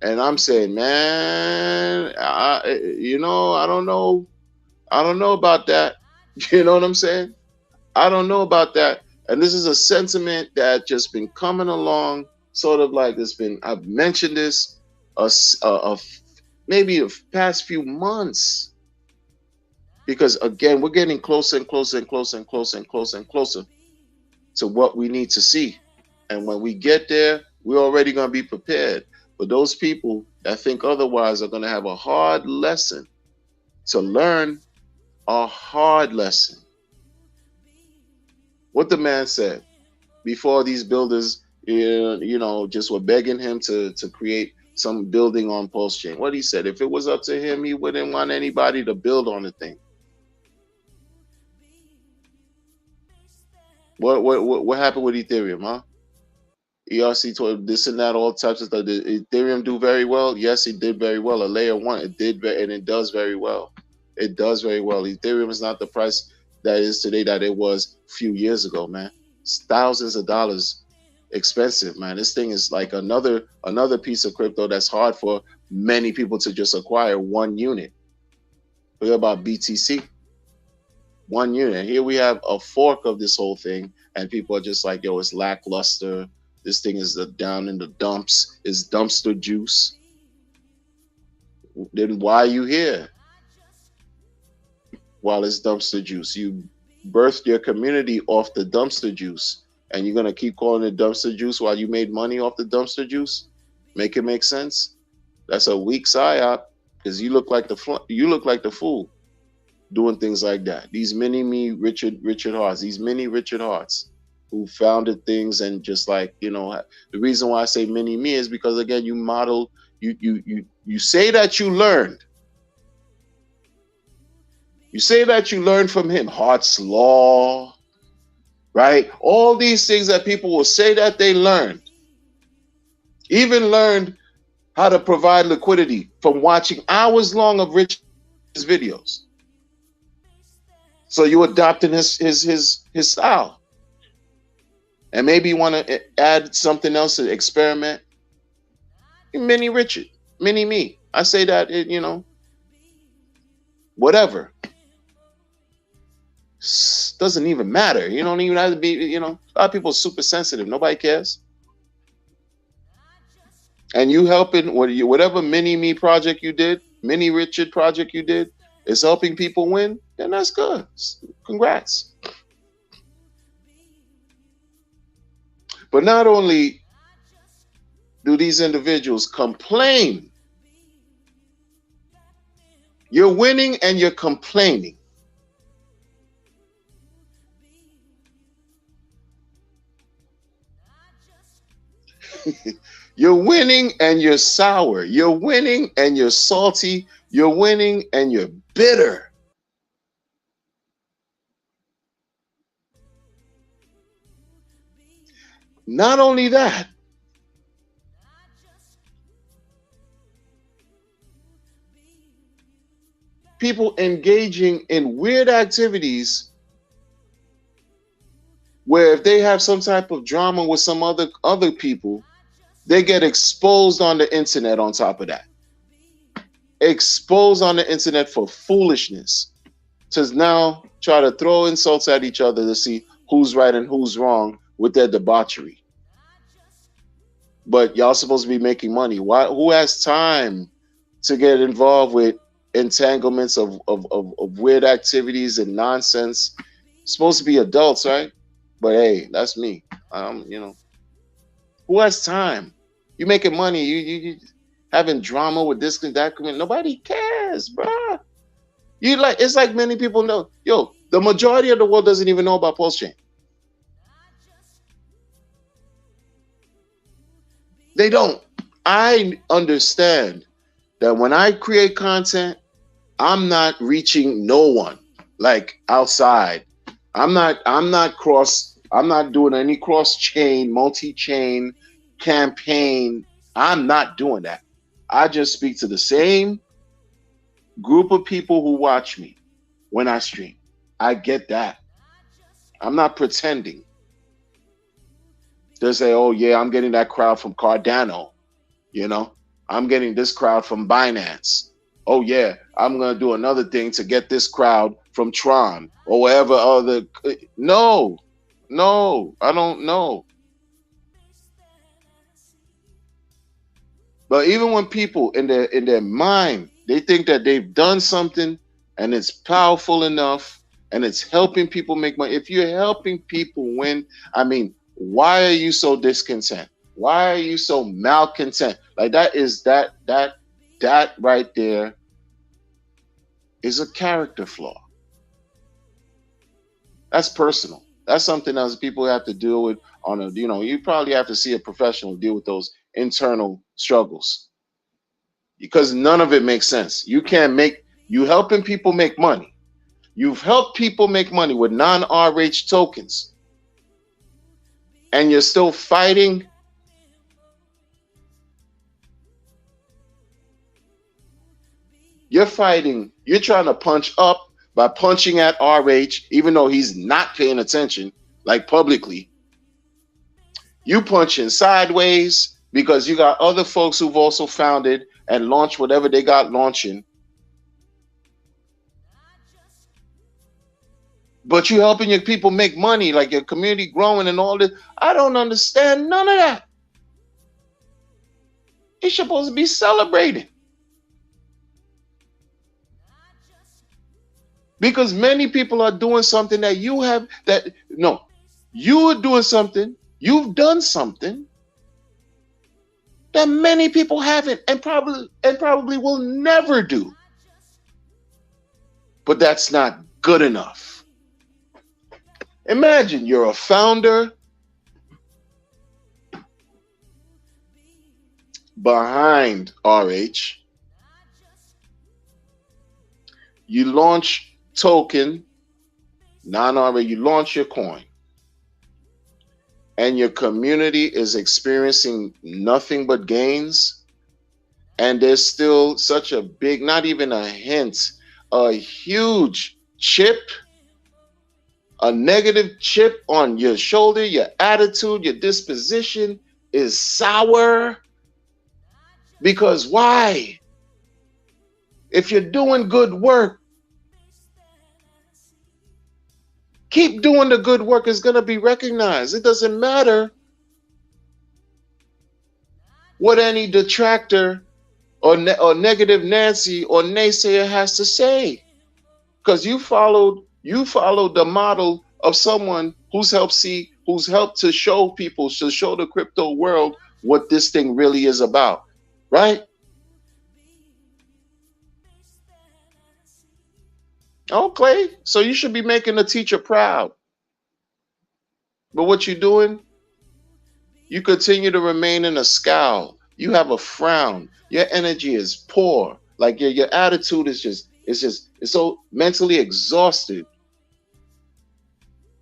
And I'm saying, man, I don't know. I don't know about that. You know what I'm saying? I don't know about that. And this is a sentiment that just been coming along, sort of like I've mentioned this maybe the past few months. Because again, we're getting closer and closer and closer and closer and closer and closer to what we need to see. And when we get there, we're already going to be prepared. But those people that think otherwise are going to have a hard lesson to learn, a hard lesson. What the man said before these builders, just were begging him to create some building on Pulse Chain. What he said, if it was up to him, he wouldn't want anybody to build on the thing. What happened with Ethereum, huh? ERC told this and that, all types of stuff. Did Ethereum do very well? Yes, it did very well. A layer one, it did, and it does very well. It does very well. Ethereum is not the price that it is today that it was a few years ago, man. It's thousands of dollars expensive, man. This thing is like another piece of crypto that's hard for many people to just acquire one unit. Forget about BTC. One unit. Here we have a fork of this whole thing, and people are just like, yo, it's lackluster. This thing is down in the dumps. It's dumpster juice. Then why are you here? While it's dumpster juice. You birthed your community off the dumpster juice, and you're gonna keep calling it dumpster juice while you made money off the dumpster juice? Make it make sense? That's a weak psyop, because you look like the fool doing things like that. These mini Richard Hearts, these mini Richard Hearts who founded things, and just like, the reason why I say mini me is because, again, you model, you say that you learned. You say that you learned from him, Hart's Law, right? All these things that people will say that they learned. Even learned how to provide liquidity from watching hours long of Rich's videos. So you adopting his style. And maybe you want to add something else to experiment. Mini Richard, mini me. I say that, whatever. Doesn't even matter. You don't even have to be, a lot of people are super sensitive. Nobody cares. And you helping, whatever mini me project you did, mini Richard project you did, is helping people win, then that's good. Congrats. But not only do these individuals complain, you're winning and you're complaining. You're winning and you're sour. You're winning and you're salty. You're winning and you're bitter. Not only that, people engaging in weird activities where if they have some type of drama with some other people, they get exposed on the internet on top of that. Exposed on the internet for foolishness. To now try to throw insults at each other to see who's right and who's wrong with their debauchery. But y'all supposed to be making money. Why? Who has time to get involved with entanglements of weird activities and nonsense? It's supposed to be adults, right? But hey, that's me. Who has time? You making money. You having drama with this and that. Nobody cares, bruh. You like, it's like many people know. Yo, the majority of the world doesn't even know about Pulse Chain. They don't. I understand that when I create content, I'm not reaching no one like outside. I'm not doing any cross chain, multi-chain campaign. I'm not doing that. I just speak to the same group of people who watch me when I stream. I get that. I'm not pretending. They say, oh yeah, I'm getting that crowd from Cardano. You know, I'm getting this crowd from Binance. Oh yeah, I'm gonna do another thing to get this crowd from Tron or wherever other. No, I don't know. But even when people in their mind, they think that they've done something and it's powerful enough and it's helping people make money. If you're helping people win, I mean, why are you so discontent? Why are you so malcontent? Like that right there is a character flaw. That's personal. That's something else people have to deal with on a, you probably have to see a professional deal with those internal struggles. Because none of it makes sense. You helping people make money. You've helped people make money with non-RH tokens. And you're still fighting. You're fighting. You're trying to punch up by punching at RH, even though he's not paying attention, like publicly. You punching sideways because you got other folks who've also founded and launched whatever they got launching. But you helping your people make money, like your community growing and all this. I don't understand none of that. You're supposed to be celebrating. Because many people are doing something that you are doing something, you've done something that many people haven't and probably will never do. But that's not good enough. Imagine you're a founder behind RH. You launch token, non-RH, you launch your coin. And your community is experiencing nothing but gains. And there's still such a big, not even a hint, a huge chip, a negative chip on your shoulder. Your attitude, your disposition is sour. Because why? If you're doing good work, keep doing the good work. Is going to be recognized. It doesn't matter what any detractor or negative Nancy or naysayer has to say, because you followed the model of someone who's helped to show people, to show the crypto world what this thing really is about, right? Okay, so you should be making the teacher proud. But what you're doing, you continue to remain in a scowl. You have a frown. Your energy is poor. Like your attitude is it's so mentally exhausted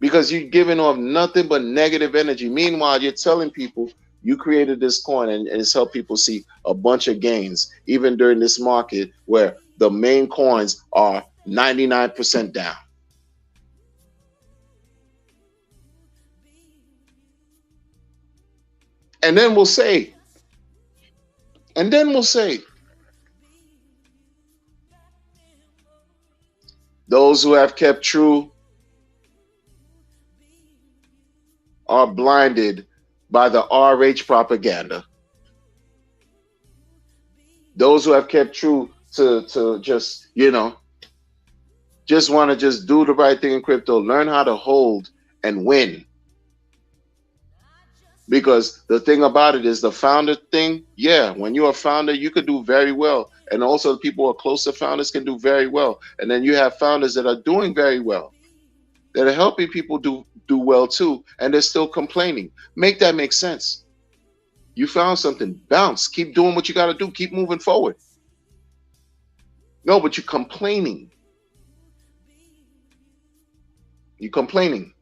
because you're giving off nothing but negative energy. Meanwhile, you're telling people you created this coin and it's helped people see a bunch of gains, even during this market where the main coins are 99% down. And then we'll say, those who have kept true are blinded by the RH propaganda. Those who have kept true to just, just want to just do the right thing in crypto, learn how to hold and win. Because the thing about it is the founder thing, yeah, when you're a founder, you could do very well. And also the people who are close to founders can do very well. And then you have founders that are doing very well, that are helping people do well too, and they're still complaining. Make that make sense. You found something, bounce, keep doing what you got to do, keep moving forward. No, but you're complaining. You're complaining.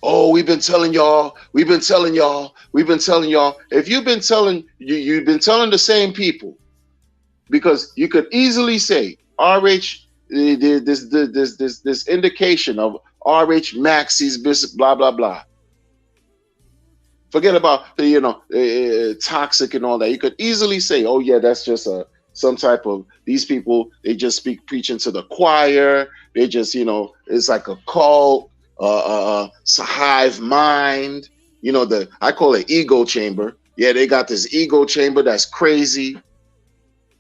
Oh, we've been telling y'all, we've been telling y'all, we've been telling y'all. If you've been telling, you've been telling the same people, because you could easily say RH, this indication of RH Maxis business, blah blah blah. Forget about toxic and all that. You could easily say, oh yeah, that's just some type of, these people, they just speak preaching to the choir. They just, it's like a cult, it's a hive mind. I call it ego chamber. Yeah, they got this ego chamber that's crazy.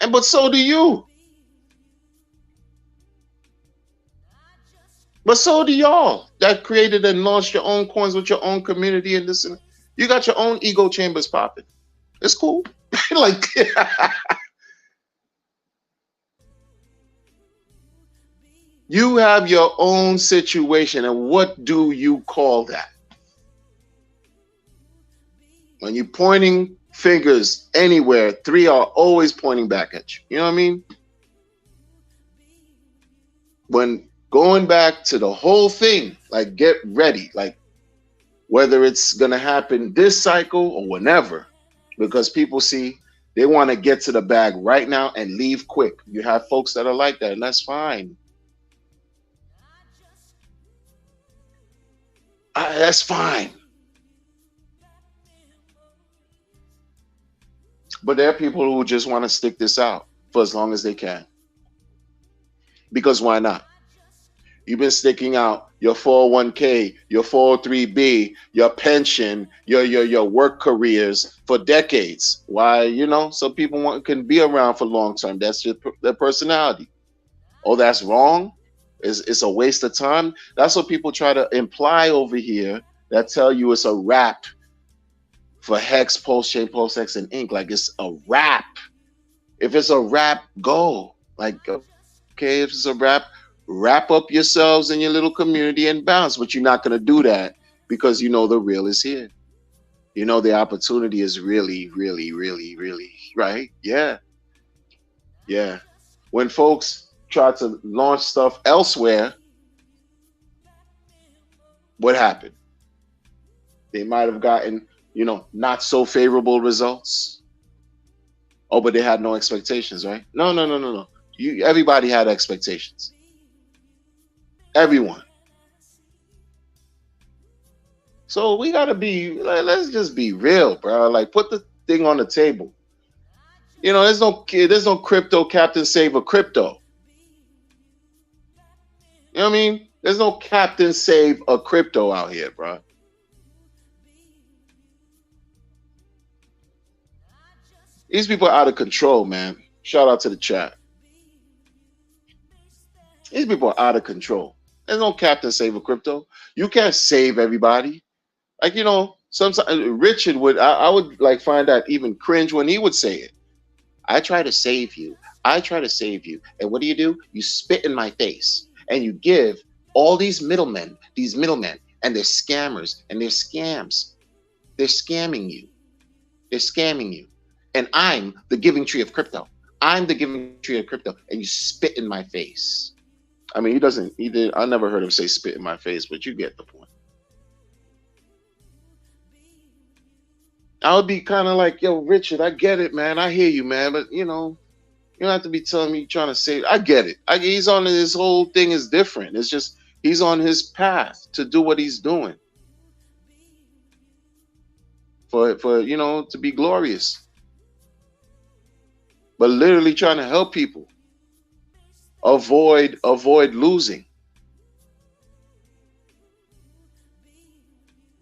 But so do you. But so do y'all that created and launched your own coins with your own community and this and that. You got your own ego chambers popping. It's cool. Like, you have your own situation, and what do you call that? When you're pointing fingers anywhere, three are always pointing back at you. You know what I mean? When going back to the whole thing, like, get ready, like, whether it's going to happen this cycle or whenever, because people see, they want to get to the bag right now and leave quick. You have folks that are like that, and that's fine. That's fine. But there are people who just want to stick this out for as long as they can. Because why not? You've been sticking out your 401k, your 403b, your pension, your work careers for decades. Why, some people can be around for long term. That's just their personality. Oh, that's wrong? It's a waste of time? That's what people try to imply over here, that tell you it's a wrap for Hex, Pulse Chain, Pulse X, and Inc. Like, it's a wrap. If it's a wrap, go. Like, okay, if it's a wrap up yourselves in your little community and bounce. But you're not going to do that, because the real is here. The opportunity is really, really, really, really, right? Yeah. Yeah. When folks try to launch stuff elsewhere, what happened? They might have gotten, not so favorable results. Oh, but they had no expectations, right? No. Everybody had expectations. Everyone. So we gotta be, let's just be real, bro. Like, put the thing on the table. There's no crypto Captain Save a Crypto. You know what I mean? There's no Captain Save a Crypto out here, bro. These people are out of control, man. Shout out to the chat. These people are out of control. There's no Captain Save a Crypto. You can't save everybody. Like, sometimes Richard I would like find that even cringe when he would say it. I try to save you. I try to save you. And what do? You spit in my face, and you give all these middlemen, and they're scammers, and they're scams. They're scamming you. They're scamming you. And I'm the giving tree of crypto. I'm the giving tree of crypto, and you spit in my face. I mean, I never heard him say spit in my face, but you get the point. I would be kind of like, yo, Richard, I get it, man. I hear you, man. But, you don't have to be telling me you're trying to say, I get it. He's on his whole thing is different. It's just, he's on his path to do what he's doing. For to be glorious. But literally trying to help people avoid losing.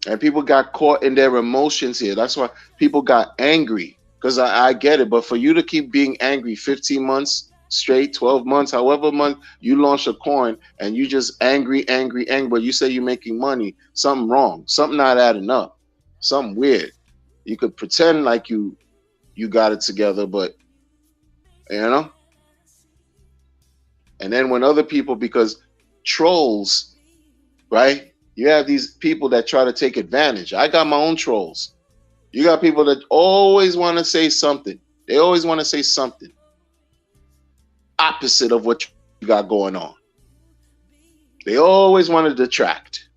And people got caught in their emotions here. That's why people got angry, because I get it. But for you to keep being angry 15 months straight, 12 months, however month you launch a coin, and you just angry, but you say you're making money, something wrong, something not adding up. Something weird. You could pretend like you got it together, but you know. And then when other people, because trolls, right? You have these people that try to take advantage. I got my own trolls. You got people that always want to say something. They always want to say something opposite of what you got going on. They always want to detract.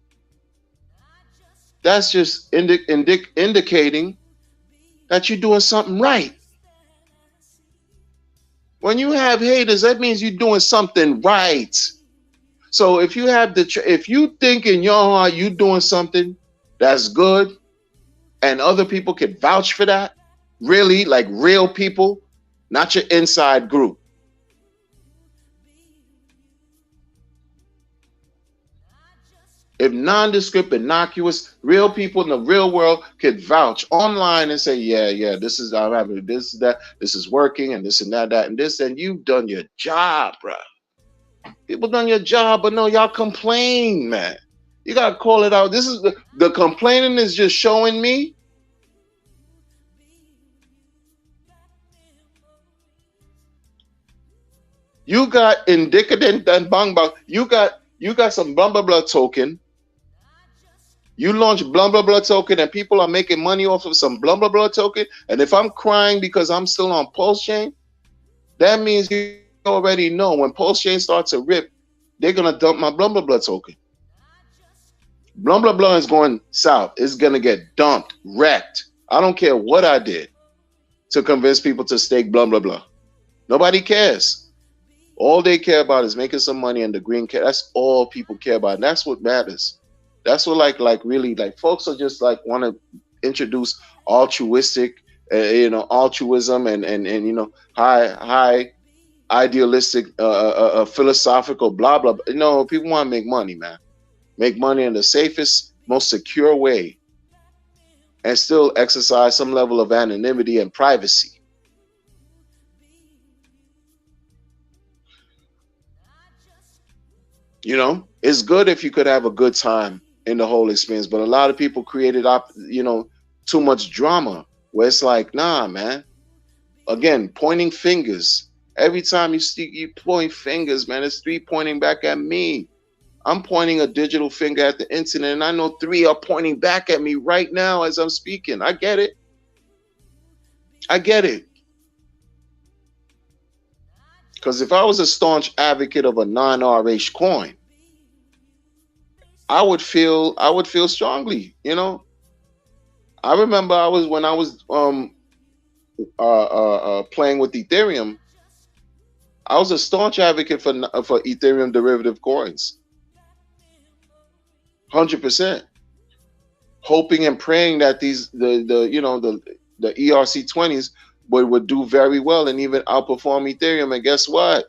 That's just indicating that you're doing something right. When you have haters, that means you're doing something right. So if you have if you think in your heart you're doing something that's good, and other people can vouch for that, really, like real people, not your inside group. If nondescript, innocuous, real people in the real world could vouch online and say, yeah, this is, I'm having this, that, this is working, and this and that, and this, and you've done your job, bro. People done your job, but no, y'all complain, man. You gotta call it out. This is the complaining is just showing me you got indicadent and bang bang. You got some blah blah blah token. You launch blah blah blah token, and people are making money off of some blah blah blah token. And if I'm crying because I'm still on Pulse Chain, that means you already know when Pulse Chain starts to rip, they're gonna dump my blah blah blah token. Blah blah blah is going south. It's gonna get dumped, wrecked. I don't care what I did to convince people to stake blah blah blah. Nobody cares. All they care about is making some money, and the green care. That's all people care about, and that's what matters. That's what like really like folks are just like want to introduce altruistic, altruism and high idealistic, philosophical blah blah. No, people want to make money, man. Make money in the safest, most secure way, and still exercise some level of anonymity and privacy. It's good if you could have a good time in the whole experience, but a lot of people created too much drama where it's like, nah, man. Again, pointing fingers. Every time you point fingers, man, it's 3 pointing back at me. I'm pointing a digital finger at the internet, and I know 3 are pointing back at me right now as I'm speaking. I get it. Because if I was a staunch advocate of a non-RH coin, I would feel strongly. I remember when I was playing with Ethereum, I was a staunch advocate for Ethereum derivative coins. 100%. Hoping and praying that the ERC20s would do very well and even outperform Ethereum. And guess what?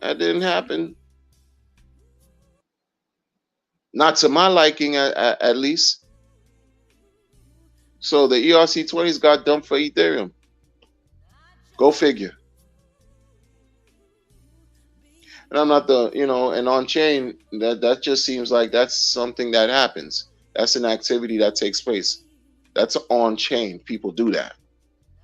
That didn't happen. Not to my liking, at least. So the ERC20s got dumped for Ethereum. Go figure. And I'm not and on chain, that just seems like that's something that happens. That's an activity that takes place. That's on chain. People do that.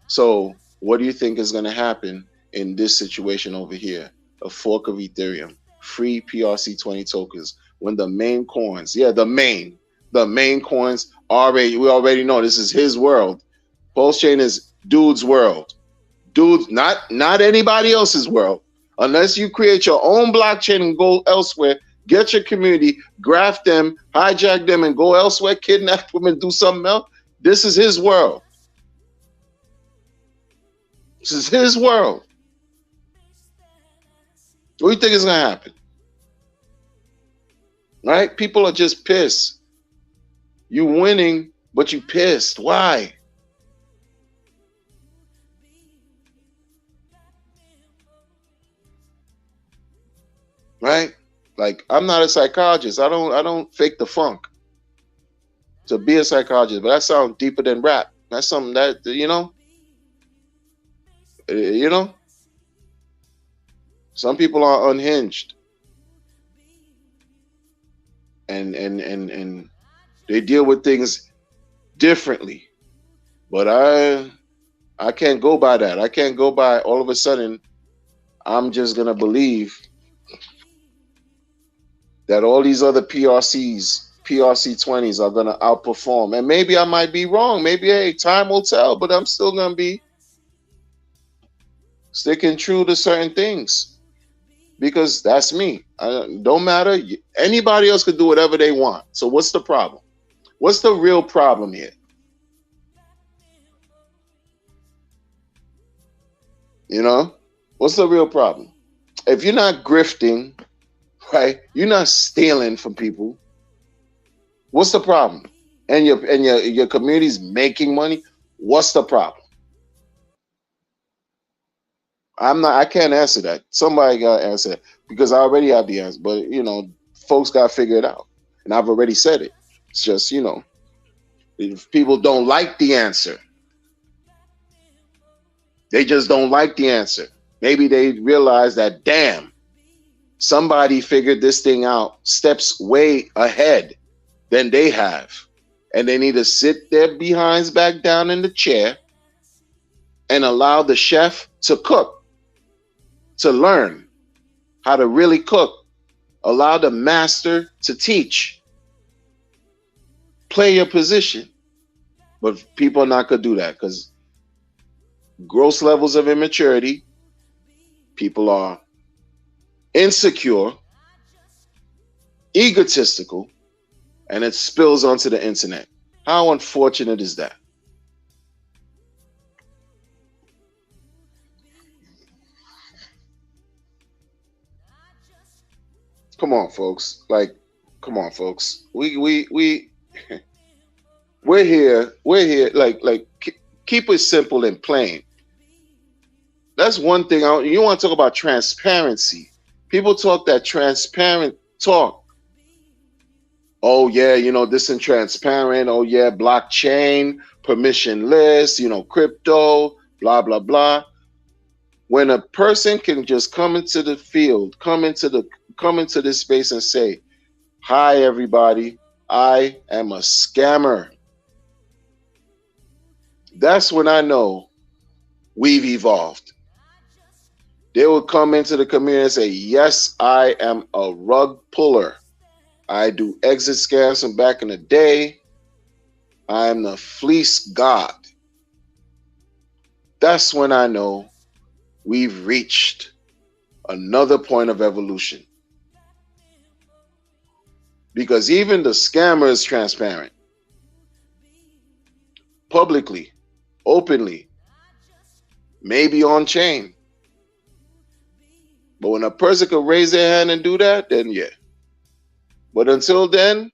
So what do you think is going to happen in this situation over here? A fork of Ethereum, free PRC20 tokens, when the main coins, the main coins we already know this is his world. Pulse Chain is dude's world. Dude's not anybody else's world. Unless you create your own blockchain and go elsewhere, get your community, graft them, hijack them, and go elsewhere, kidnap them and do something else. This is his world. This is his world. What do you think is going to happen? Right? People are just pissed. You winning, but you pissed. Why? Right? Like, I'm not a psychologist. I don't fake the funk to be a psychologist, but that sounds deeper than rap. That's something that some people are unhinged and They deal with things differently. But I can't go by that. I can't go by all of a sudden I'm just gonna believe that all these other PRC20s are gonna outperform. And maybe I might be wrong. Maybe hey, time will tell, but I'm still gonna be sticking true to certain things because that's me. Don't matter. Anybody else could do whatever they want. So what's the problem? What's the real problem here? You know, what's the real problem? If you're not grifting, right? You're not stealing from people. What's the problem? And your community's making money. What's the problem? I can't answer that. Somebody got to answer that because I already have the answer. But you know, folks got to figure it out, and I've already said it. It's just if people don't like the answer, they just don't like the answer. Maybe they realize that damn, somebody figured this thing out steps way ahead than they have, and they need to sit their behinds back down in the chair and allow the chef to cook. To learn how to really cook, allow the master to teach, play your position. But people are not going to do that because gross levels of immaturity, people are insecure, egotistical, and it spills onto the internet. How unfortunate is that? Come on, folks. Come on, folks. We're here. We're here. Keep it simple and plain. That's one thing. You want to talk about transparency. People talk that transparent talk. Oh yeah, this is transparent. Oh yeah, blockchain, permissionless, crypto, blah blah blah. When a person can just come into the field, come into this space and say, hi everybody, I am a scammer. That's when I know we've evolved. They will come into the community and say, yes, I am a rug puller. I do exit scams from back in the day. I am the fleece god. That's when I know we've reached another point of evolution. Because even the scammer is transparent. Publicly, openly, maybe on chain. But when a person can raise their hand and do that, then yeah. But until then,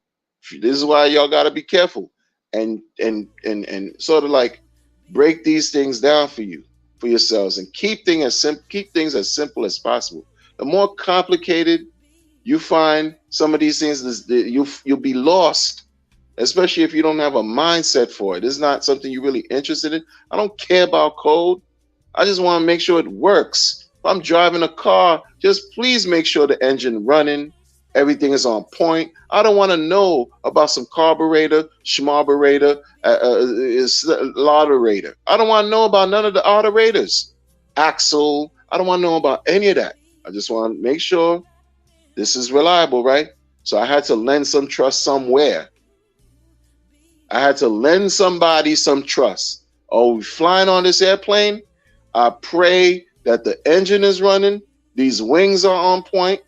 this is why y'all gotta be careful and sort of like break these things down for yourselves, and keep things as simple as possible. The more complicated you find some of these things, you'll be lost, especially if you don't have a mindset for it. It's not something you're really interested in. I don't care about code. I just want to make sure it works. If I'm driving a car, just please make sure the engine running, everything is on point. I don't want to know about some carburetor, schmarburator, lauderator. I don't want to know about none of the autorators. Axle. I don't want to know about any of that. I just want to make sure this is reliable, right? So I had to lend some trust somewhere. I had to lend somebody some trust. Oh, we're flying on this airplane. I pray that the engine is running. These wings are on point,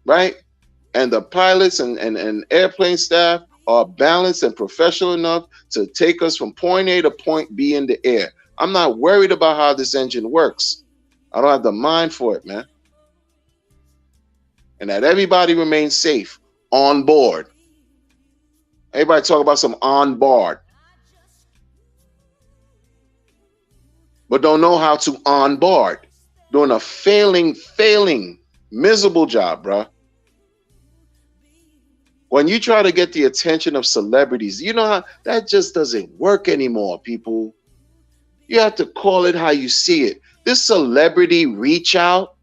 right? And the pilots and airplane staff are balanced and professional enough to take us from point A to point B in the air. I'm not worried about how this engine works. I don't have the mind for it, man. And that everybody remains safe on board. Everybody talk about some on board, but don't know how to on board. Doing a failing, miserable job, bruh. When you try to get the attention of celebrities, you know how that just doesn't work anymore, people. You have to call it how you see it. This celebrity reach out,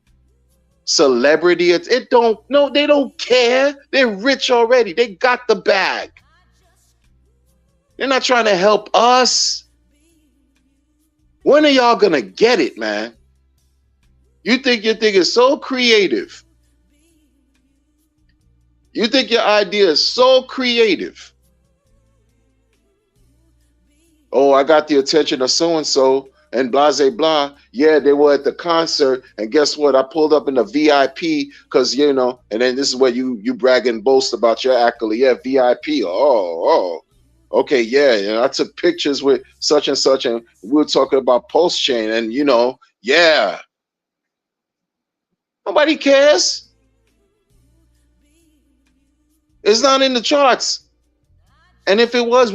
they don't care. They're rich already. They got the bag. They're not trying to help us. When are y'all gonna get it, man? You think your thing is so creative. You think your idea is so creative. Oh, I got the attention of so-and-so and blah, blah, blah. Yeah, they were at the concert. And guess what? I pulled up in the VIP because, you know, and then this is where you brag and boast about your accolade. Yeah, VIP. Oh. Okay, yeah. And I took pictures with such and such, and we were talking about Pulse Chain, and, you know, yeah. Nobody cares. It's not in the charts. And if it was,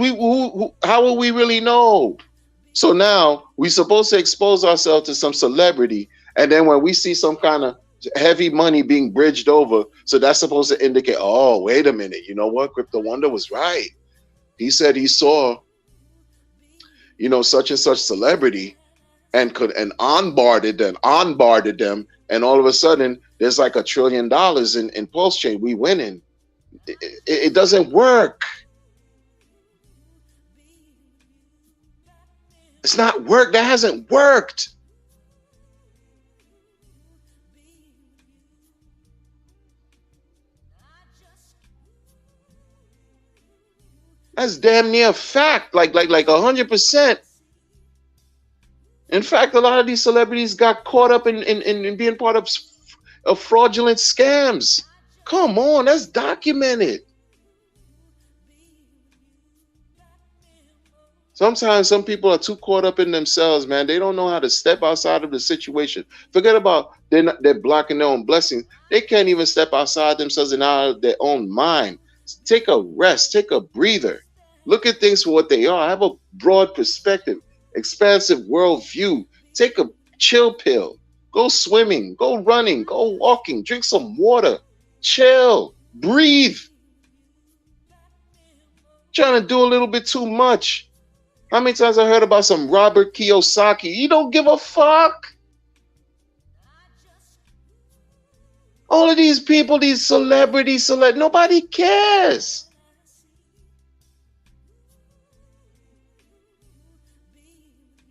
how will we really know? So now we're supposed to expose ourselves to some celebrity, and then when we see some kind of heavy money being bridged over, so that's supposed to indicate, oh, wait a minute, you know what? Crypto Wonder was right. He said he saw, you know, such and such celebrity and onboarded them, and all of a sudden there's like $1 trillion in Pulse Chain. We winning. It doesn't work. It's not work. That hasn't worked. That's damn near a fact. Like 100%. In fact, a lot of these celebrities got caught up in being part of fraudulent scams. Come on, that's documented. Sometimes some people are too caught up in themselves, man. They don't know how to step outside of the situation. Forget about they're blocking their own blessings. They can't even step outside themselves and out of their own mind. Take a rest, take a breather. Look at things for what they are. Have a broad perspective, expansive worldview. Take a chill pill. Go swimming, go running, go walking, drink some water. Chill, breathe. Trying to do a little bit too much. How many times I heard about some Robert Kiyosaki? You don't give a fuck. All of these people, these celebrities, nobody cares.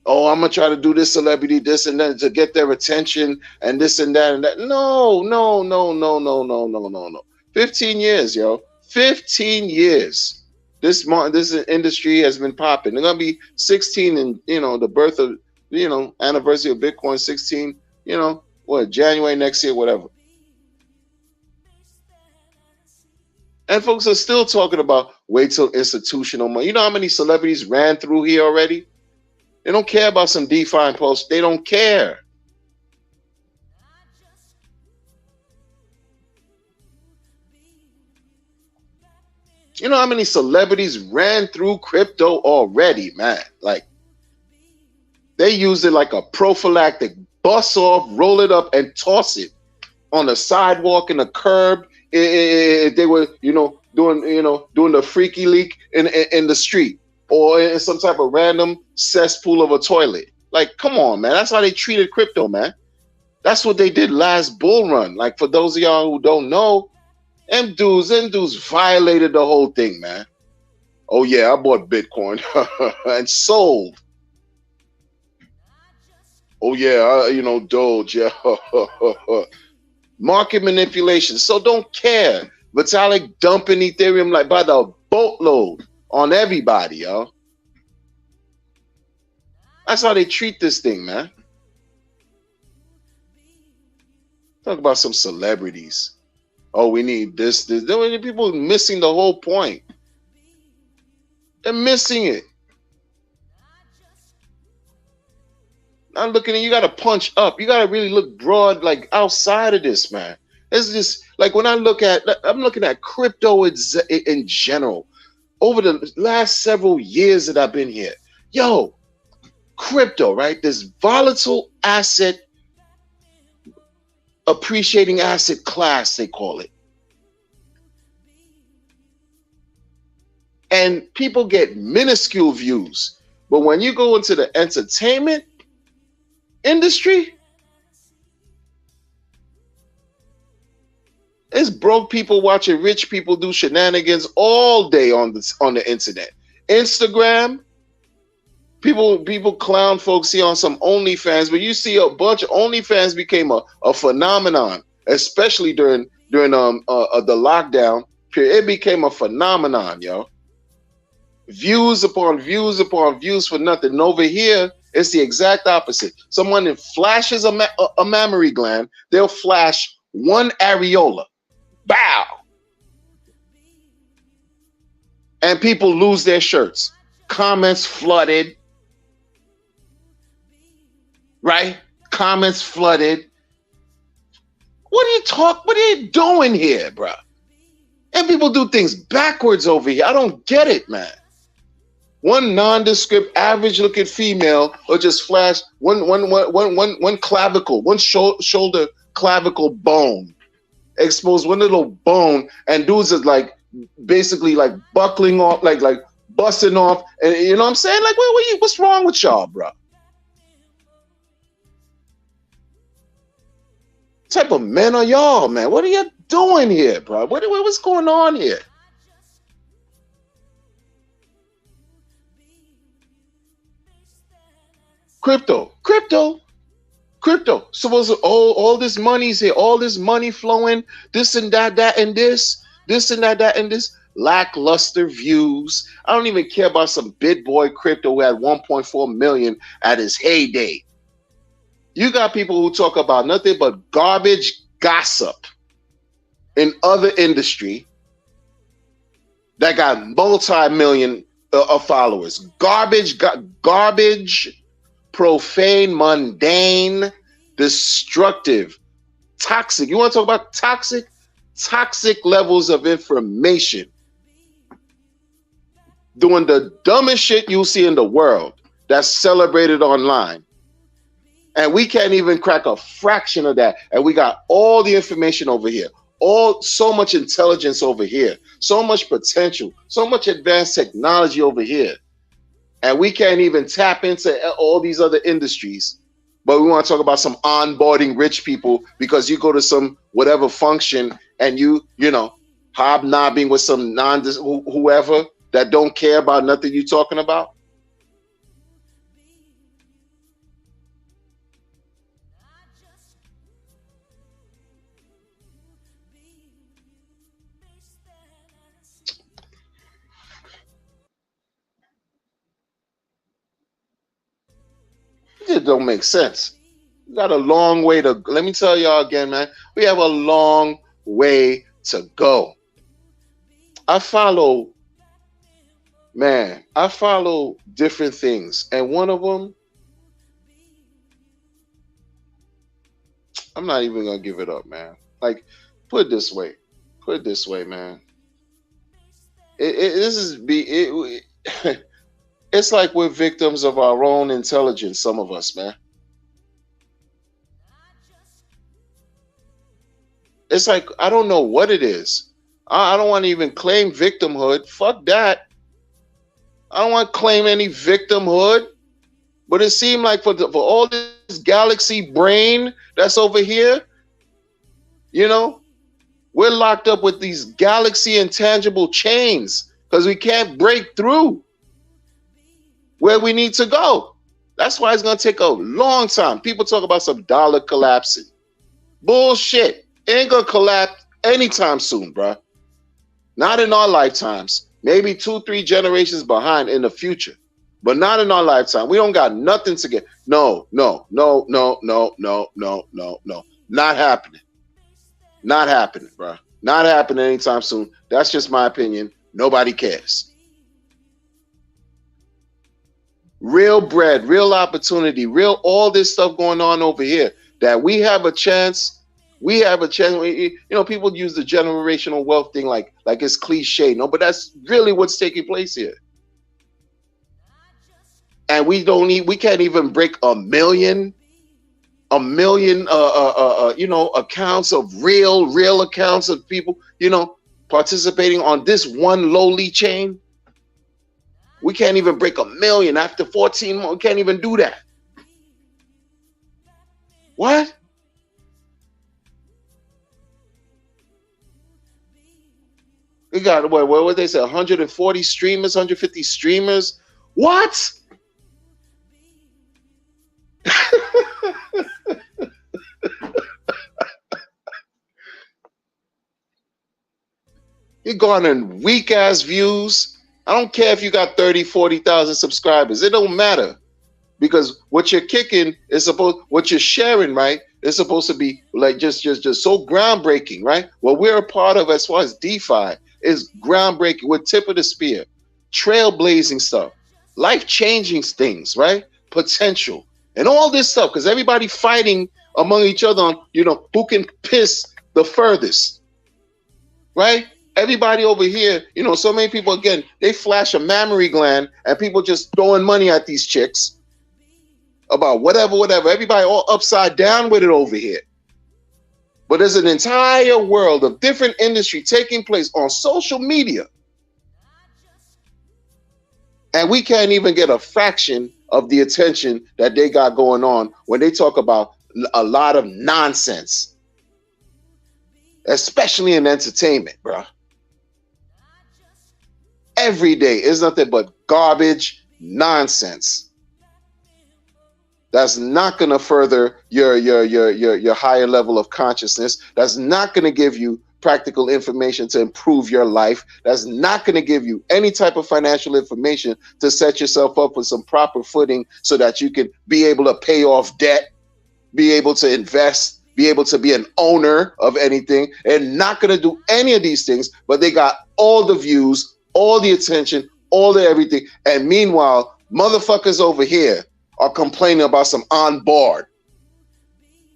Oh, I'm going to try to do this celebrity, this and that to get their attention and this and that and that. No. 15 years, yo. 15 years. This industry has been popping. They're going to be 16 and, you know, the birth of, you know, anniversary of Bitcoin 16, you know, January next year, whatever. And folks are still talking about wait till institutional money. You know how many celebrities ran through here already? They don't care about some DeFi and Pulse. They don't care. You know how many celebrities ran through crypto already, man? Like, they use it like a prophylactic. Bust off, roll it up, and toss it on the sidewalk, in the curb. If they were, doing the freaky leak in the street, or in some type of random cesspool of a toilet. Like, come on, man. That's how they treated crypto, man. That's what they did last bull run. Like, for those of y'all who don't know, them dudes violated the whole thing, man. Oh yeah, I bought Bitcoin and sold. Oh yeah, Doge, yeah. Market manipulation. So don't care. Vitalik dumping Ethereum like by the boatload on everybody, yo. That's how they treat this thing, man. Talk about some celebrities. Oh, we need this. People missing the whole point. They're missing it. I'm looking at you. Got to punch up. You got to really look broad, like outside of this, man. It's just like when I'm looking at crypto in general. Over the last several years that I've been here, yo, crypto, right? This volatile asset, appreciating asset class, they call it. And people get minuscule views. But when you go into the entertainment industry, it's broke people watching rich people do shenanigans all day on the internet. Instagram, people clown folks here on some OnlyFans, but you see a bunch of OnlyFans became a phenomenon, especially during the lockdown period. It became a phenomenon, yo. Views upon views upon views for nothing. And over here, it's the exact opposite. Someone that flashes a mammary gland, they'll flash one areola. Bow. And people lose their shirts. Comments flooded. Right? Comments flooded. What are you doing here, bro? And people do things backwards over here. I don't get it, man. One nondescript, average-looking female will just flash one clavicle, one shoulder clavicle bone, expose one little bone, and dudes is like basically like buckling off, like busting off, and you know what I'm saying? Like, what's wrong with y'all, bro? What type of men are y'all, man? What are you doing here, bro? What's going on here? Crypto. Suppose all this money's here, all this money flowing, this and that and this and that and this. Lackluster views. I don't even care about some big boy crypto who had 1.4 million at his heyday. You got people who talk about nothing but garbage gossip in other industry that got multi-million of followers. Garbage, profane, mundane, destructive, toxic. You want to talk about toxic? Toxic levels of information. Doing the dumbest shit you'll see in the world that's celebrated online. And we can't even crack a fraction of that. And we got all the information over here. So much intelligence over here. So much potential. So much advanced technology over here. And we can't even tap into all these other industries. But we want to talk about some onboarding rich people because you go to some whatever function and you know, hobnobbing with some whoever that don't care about nothing you're talking about. It don't make sense. We got a long way to, let me tell y'all again, man, we have a long way to go. I follow different things. And one of them, I'm not even going to give it up, man. Like, put it this way, man. It's like we're victims of our own intelligence, some of us, man. It's like, I don't know what it is. I don't want to even claim victimhood. Fuck that. I don't want to claim any victimhood. But it seemed like for all this galaxy brain that's over here, you know, we're locked up with these galaxy intangible chains because we can't break through where we need to go. That's why it's going to take a long time. People talk about some dollar collapsing. Bullshit. It ain't going to collapse anytime soon, bruh. Not in our lifetimes. Maybe 2-3 generations behind in the future. But not in our lifetime. We don't got nothing to get. No. Not happening. Not happening, bruh. Not happening anytime soon. That's just my opinion. Nobody cares. Real bread, real opportunity, real all this stuff going on over here that we have a chance. We have a chance. You know, people use the generational wealth thing like it's cliche. No, but that's really what's taking place here. And we can't even break a million, you know, accounts of real accounts of people, you know, participating on this one lowly chain. We can't even break 1 million after 14 months. We can't even do that. What? We got what they say, 140 streamers, 150 streamers. What? You're garnering weak ass views. I don't care if you got 30, 40,000 subscribers. It don't matter. Because what you're kicking is what you're sharing, right, is supposed to be like just so groundbreaking, right? What we're a part of as far as DeFi is groundbreaking. We're tip of the spear, trailblazing stuff, life-changing things, right? Potential and all this stuff, because everybody fighting among each other on, who can piss the furthest, right? Everybody over here, so many people, again, they flash a mammary gland and people just throwing money at these chicks about whatever. Everybody all upside down with it over here. But there's an entire world of different industry taking place on social media. And we can't even get a fraction of the attention that they got going on when they talk about a lot of nonsense, especially in entertainment, bro. Every day is nothing but garbage nonsense. That's not going to further your higher level of consciousness. That's not going to give you practical information to improve your life. That's not going to give you any type of financial information to set yourself up with some proper footing so that you can be able to pay off debt, be able to invest, be able to be an owner of anything. And not going to do any of these things, but they got all the views, all the attention, all the everything. And meanwhile, motherfuckers over here are complaining about some on board,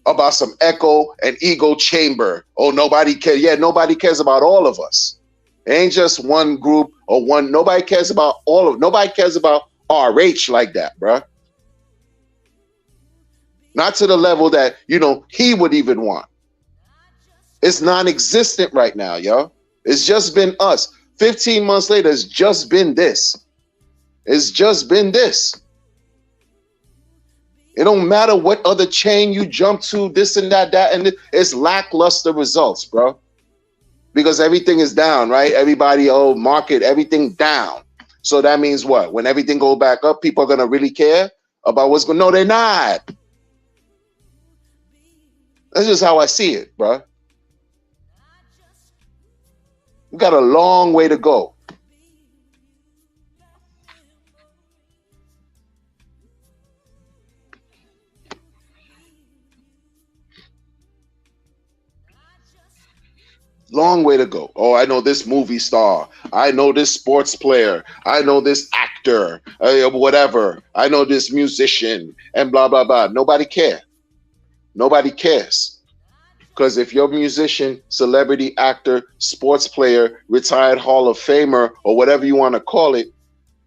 about some echo and ego chamber. Oh, nobody cares. Yeah, nobody cares about all of us. It ain't just one group or one. Nobody cares about nobody cares about RH like that, bruh. Not to the level that, he would even want. It's non-existent right now, yo. It's just been us. 15 months later, it's just been this. It's just been this. It don't matter what other chain you jump to, this and that, and it's lackluster results, bro. Because everything is down, right? Everybody, market, everything down. So that means what? When everything go back up, people are going to really care about what's going on? No, they're not. That's just how I see it, bro. We got a long way to go. Long way to go. Oh, I know this movie star. I know this sports player. I know this actor, whatever. I know this musician and blah, blah, blah. Nobody cares. Nobody cares. Because if you're a musician, celebrity, actor, sports player, retired Hall of Famer, or whatever you want to call it,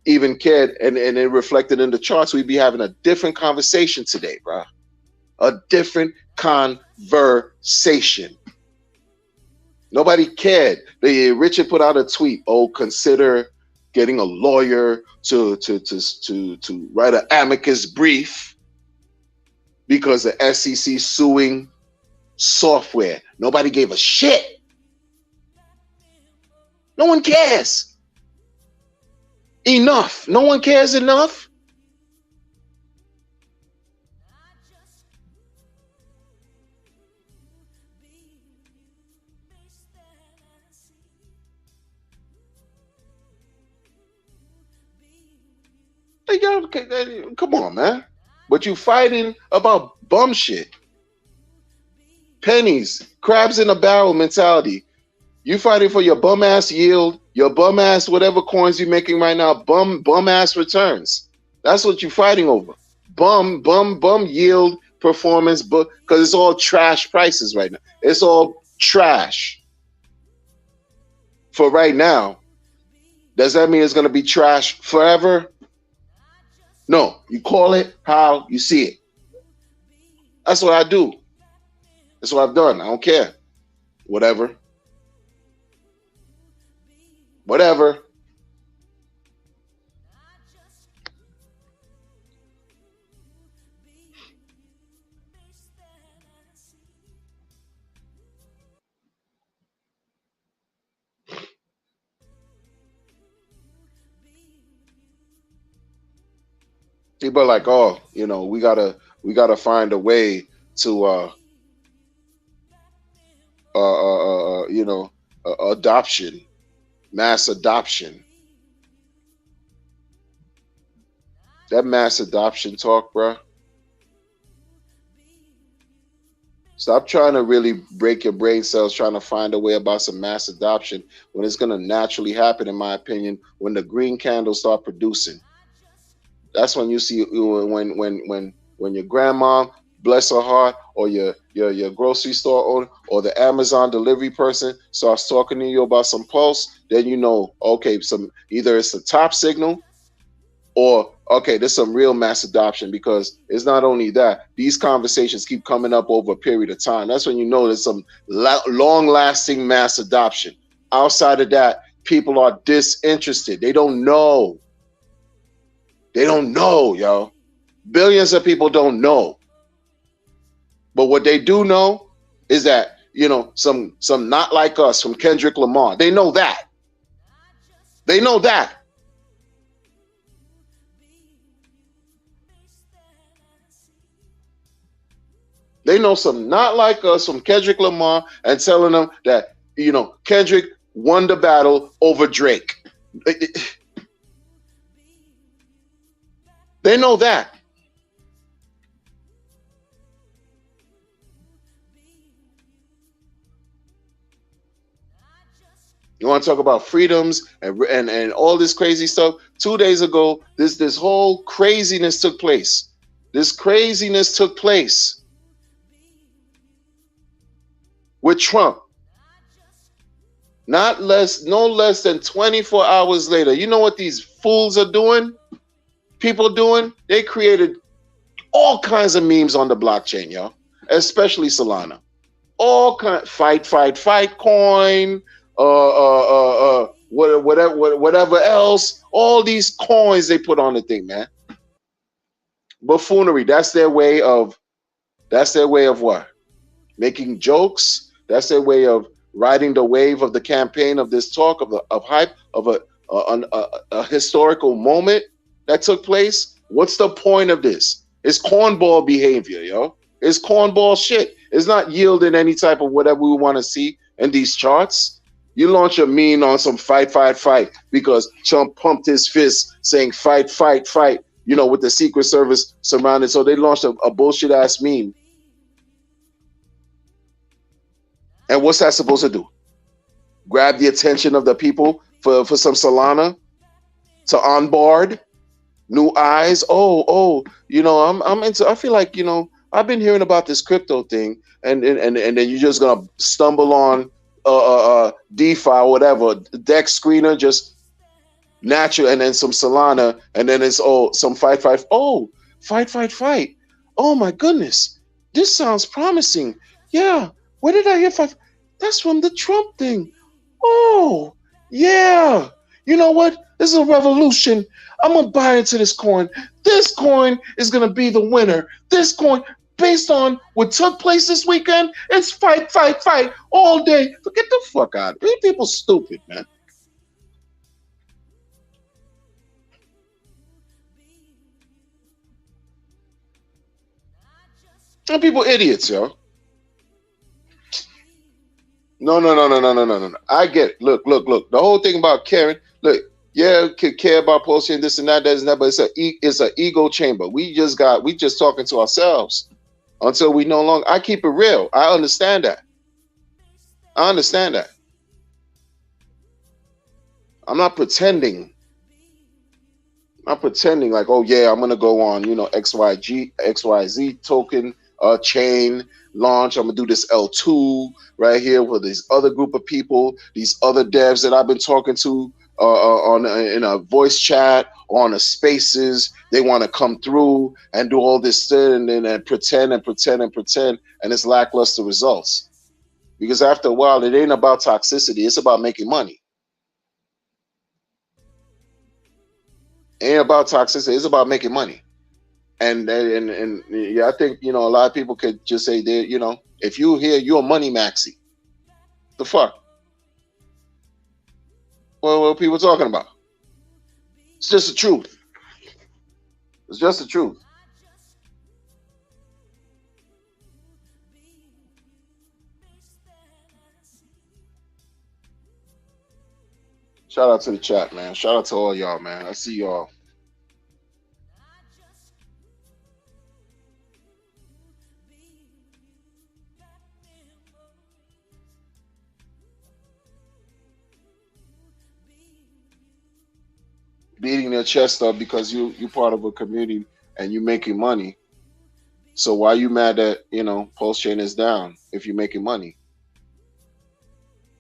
even cared and it reflected in the charts, we'd be having a different conversation today, bro. A different conversation. Nobody cared. Richard put out a tweet. Oh, consider getting a lawyer to write an amicus brief because the SEC suing software. Nobody gave a shit. No one cares. Enough. No one cares enough. Come on, man. But you fighting about bum shit. Pennies, crabs in a barrel mentality. You fighting for your bum ass yield, your bum ass whatever coins you're making right now, bum ass returns. That's what you're fighting over. Bum yield performance, because it's all trash prices right now. It's all trash for right now. Does that mean it's going to be trash forever? No, you call it how you see it. That's what I do. That's what I've done. I don't care. Whatever. People are like, oh, we gotta find a way to adoption, mass adoption. That mass adoption talk, bruh. Stop trying to really break your brain cells trying to find a way about some mass adoption when it's gonna naturally happen, in my opinion, when the green candles start producing. That's when you see when your grandma, bless her heart, or your grocery store owner or the Amazon delivery person starts talking to you about some pulse, then you know, okay, some either it's a top signal or okay, there's some real mass adoption, because it's not only that, these conversations keep coming up over a period of time. That's when you know there's some long lasting mass adoption. Outside of that, people are disinterested. They don't know, yo. Billions of people don't know. But what they do know is that, some not like us from Kendrick Lamar. They know that. They know that. They know some not like us from Kendrick Lamar and telling them that, Kendrick won the battle over Drake. They know that. You want to talk about freedoms and all this crazy stuff? 2 days ago, this whole craziness took place. This craziness took place with Trump. No less than 24 hours later. You know what these fools are doing? People doing? They created all kinds of memes on the blockchain, y'all. Especially Solana. All kind fight coin, whatever else. All these coins they put on the thing, man. Buffoonery. That's their way of what? Making jokes. That's their way of riding the wave of the campaign of this talk of hype of a historical moment that took place. What's the point of this? It's cornball behavior, yo. It's cornball shit. It's not yielding any type of whatever we want to see in these charts. You launch a meme on some fight because Trump pumped his fist saying fight, with the Secret Service surrounded. So they launched a bullshit ass meme. And what's that supposed to do? Grab the attention of the people for some Solana to onboard new eyes. I'm into. I feel like I've been hearing about this crypto thing, and then you're just gonna stumble on DeFi or whatever Dex screener, just natural, and then some Solana, and then it's some fight. Oh, fight. Oh my goodness, this sounds promising. Yeah, where did I hear fight? That's from the Trump thing. Oh, yeah. You know what? This is a revolution. I'm going to buy into this coin. This coin is going to be the winner. This coin, based on what took place this weekend, it's fight all day. Get the fuck out. These people stupid, man. Some people idiots, yo. No. I get it. Look. The whole thing about caring, look, yeah, could care about posting this and that, but it's an ego chamber. We just talking to ourselves until we no longer. I keep it real. I understand that. I'm not pretending. Like, oh yeah, I'm gonna go on, XYZ token chain launch. I'm gonna do this L2 right here with this other group of people, these other devs that I've been talking to in a voice chat, on a spaces. They want to come through and do all this thing and pretend, and it's lackluster results. Because after a while, it ain't about toxicity. It's about making money. It ain't about toxicity. It's about making money. And yeah, I think a lot of people could just say that if you hear you're a money maxi, the fuck? What are people talking about? It's just the truth. It's just the truth. Shout out to the chat, man. Shout out to all y'all, man. I see y'all. Beating their chest up because you part of a community and you making money. So why you mad that Pulse Chain is down if you're making money?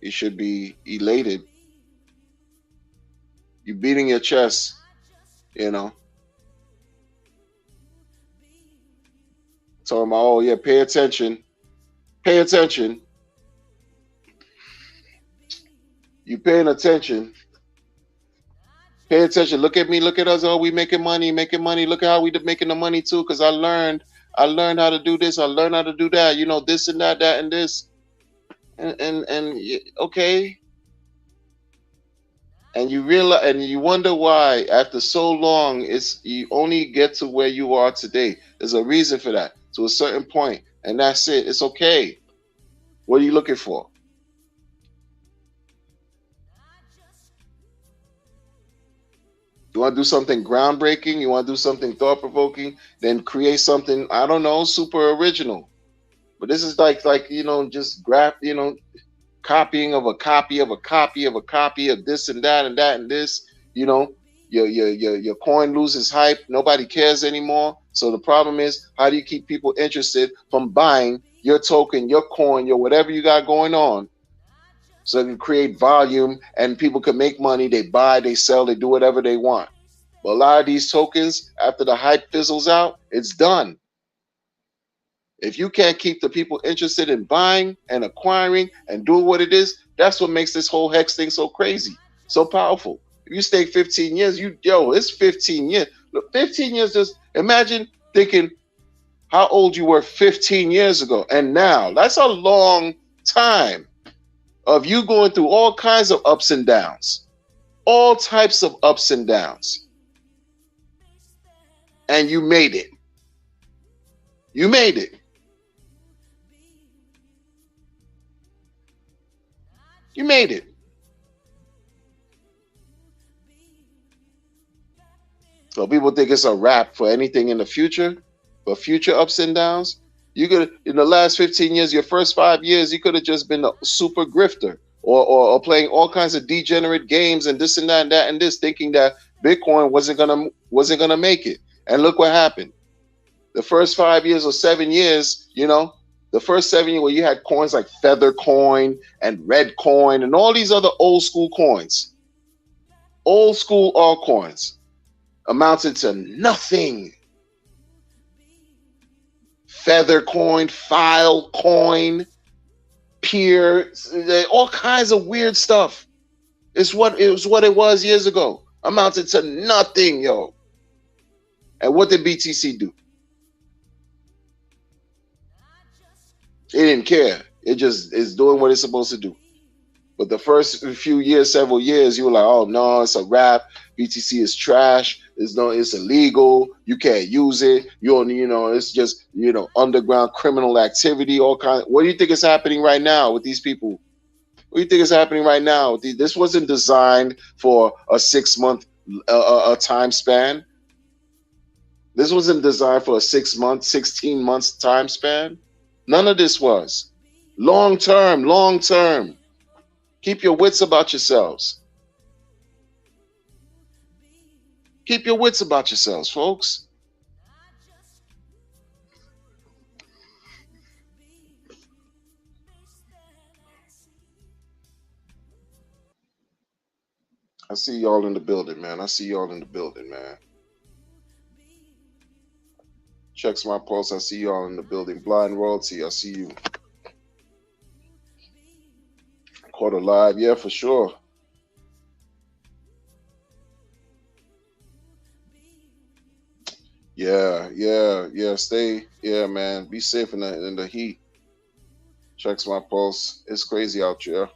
You should be elated. You beating your chest, talking about, oh yeah, pay attention, pay attention. You paying attention. Pay attention. Look at me. Look at us. Oh, we making money, making money. Look at how we making the money too. Cause I learned how to do this. I learned how to do that. This and that, that and this. And okay. And you realize, and you wonder why after so long, you only get to where you are today. There's a reason for that, to a certain point, and that's it. It's okay. What are you looking for? You want to do something groundbreaking? You want to do something thought provoking? Then create something, I don't know, super original. But this is like just copying of a copy of a copy of a copy of this and that and that and this. Your coin loses hype. Nobody cares anymore. So the problem is, how do you keep people interested from buying your token, your coin, your whatever you got going on? So they can create volume and people can make money. They buy, they sell, they do whatever they want. But a lot of these tokens, after the hype fizzles out, it's done. If you can't keep the people interested in buying and acquiring and doing what it is, that's what makes this whole hex thing so crazy, so powerful. If you stay 15 years, it's 15 years. Look, 15 years, just imagine thinking how old you were 15 years ago and now. That's a long time of you going through all kinds of ups and downs, all types of ups and downs. And you made it. You made it. You made it. So people think it's a wrap for anything in the future, for future ups and downs. You could, in the last 15 years, your first 5 years, you could have just been a super grifter or playing all kinds of degenerate games and this and that and that and this, thinking that Bitcoin wasn't gonna make it. And look what happened. The first 5 years or 7 years, the first 7 years where you had coins like Feather Coin and Red Coin and all these other old school coins, old school altcoins, amounted to nothing. Feather Coin, File Coin, Peer, all kinds of weird stuff. It was what it was years ago. Amounted to nothing, yo. And what did BTC do? It didn't care. It just is doing what it's supposed to do. But the first few years, several years, you were like, oh no, it's a wrap. BTC is trash. It's illegal. You can't use it. It's just, underground criminal activity, all kinds. What do you think is happening right now with these people? What do you think is happening right now? This wasn't designed for a 6-month time span. This wasn't designed for a 6 month, 16 months time span. None of this was. Long term. Keep your wits about yourselves. Keep your wits about yourselves, folks. I see y'all in the building, man. Checks my pulse. I see y'all in the building. Blind Royalty, I see you. Caught alive, yeah, for sure. Yeah. Stay, man. Be safe in the heat. Checks my pulse. It's crazy out here.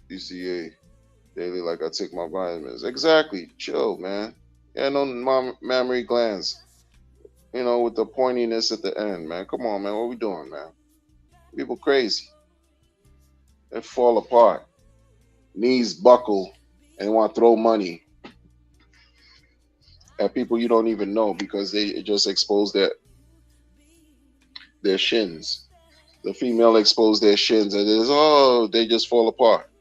DCA daily, like I take my vitamins. Exactly. Chill, man. Yeah, no mammary glands. With the pointiness at the end, man. Come on, man. What we doing, man? People crazy. They fall apart. Knees buckle and want to throw money at people you don't even know because they just expose their shins. The female expose their shins and they just fall apart.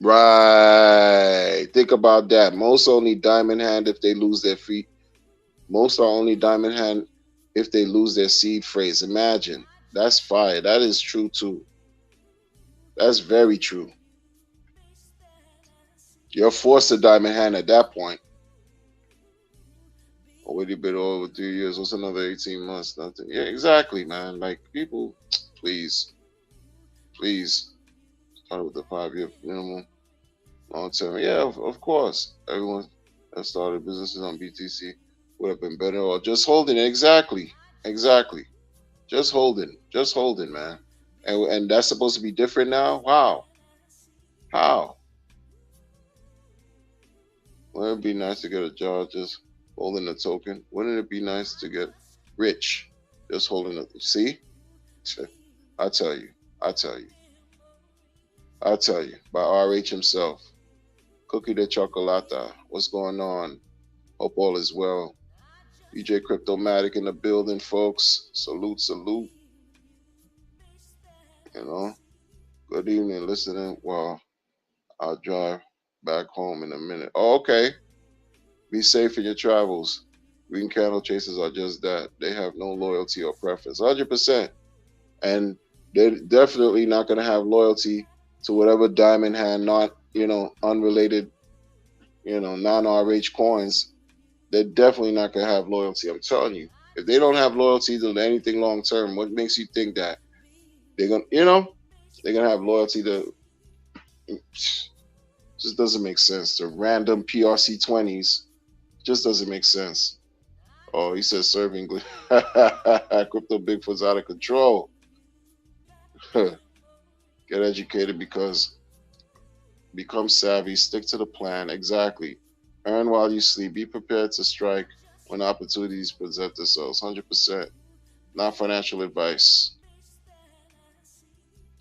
Right. Think about that. Most only diamond hand if they lose their feet. Most are only diamond hand if they lose their seed phrase. Imagine. That's fire. That is true too. That's very true. You're forced to diamond hand at that point. Already been over 3 years. What's another 18 months? Nothing. Yeah, exactly, man. Like people, please, please start with the 5 year minimum. Long term. Yeah, of course. Everyone that started businesses on BTC would have been better or just holding it. Exactly. Exactly. Just holding. Just holding, man. And that's supposed to be different now? Wow. How? Wouldn't it be nice to get a job just holding a token? Wouldn't it be nice to get rich just holding it? See? I tell you. I tell you. I tell you. By RH himself. Cookie de Chocolata. What's going on? Hope all is well. DJ Cryptomatic in the building, folks. Salute, salute. Good evening, listening while I'll drive back home in a minute. Oh, okay. Be safe in your travels. Green candle chasers are just that. They have no loyalty or preference. 100%. And they're definitely not going to have loyalty to whatever diamond hand, not, unrelated, non-RH coins. They're definitely not going to have loyalty. I'm telling you. If they don't have loyalty to anything long term, what makes you think that they're going to, they're going to have loyalty to, just doesn't make sense. The random PRC20s just doesn't make sense. Oh, he says serving crypto Bigfoot's out of control. Get educated because become savvy, stick to the plan. Exactly. Earn while you sleep. Be prepared to strike when opportunities present themselves. 100%. Not financial advice.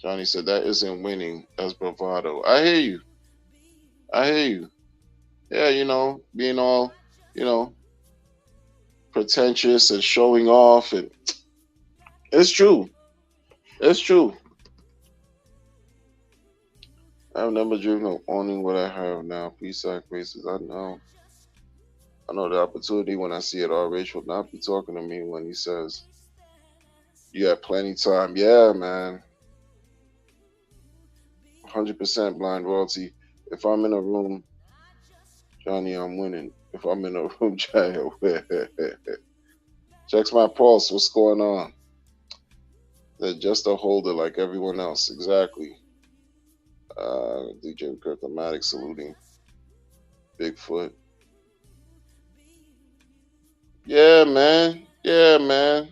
Johnny said that isn't winning. That's bravado. I hear you. I hear you. Yeah, being all, pretentious and showing off, and it's true. It's true. I've never dreamed of owning what I have now. Peace out, graces. I know the opportunity when I see it. RH will not be talking to me when he says, you have plenty time. Yeah, man. 100% blind royalty. If I'm in a room, Johnny, I'm winning. If I'm in a room, Johnny, I'm winning. Checks my pulse. What's going on? They're just a holder like everyone else. Exactly. DJ Cryptomatic saluting Bigfoot. Yeah, man. Yeah, man.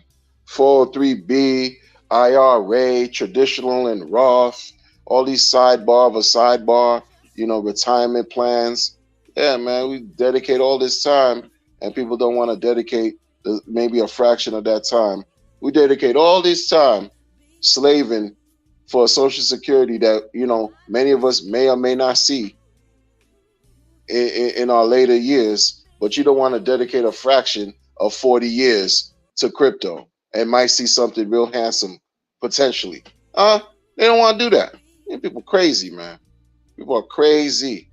403B, IRA, traditional and Roth, all these sidebar of a sidebar, retirement plans. Yeah, man, we dedicate all this time and people don't want to dedicate maybe a fraction of that time. We dedicate all this time slaving for Social Security that, many of us may or may not see in our later years, but you don't want to dedicate a fraction of 40 years to crypto and might see something real handsome potentially. They don't want to do that. People crazy, man. People are crazy.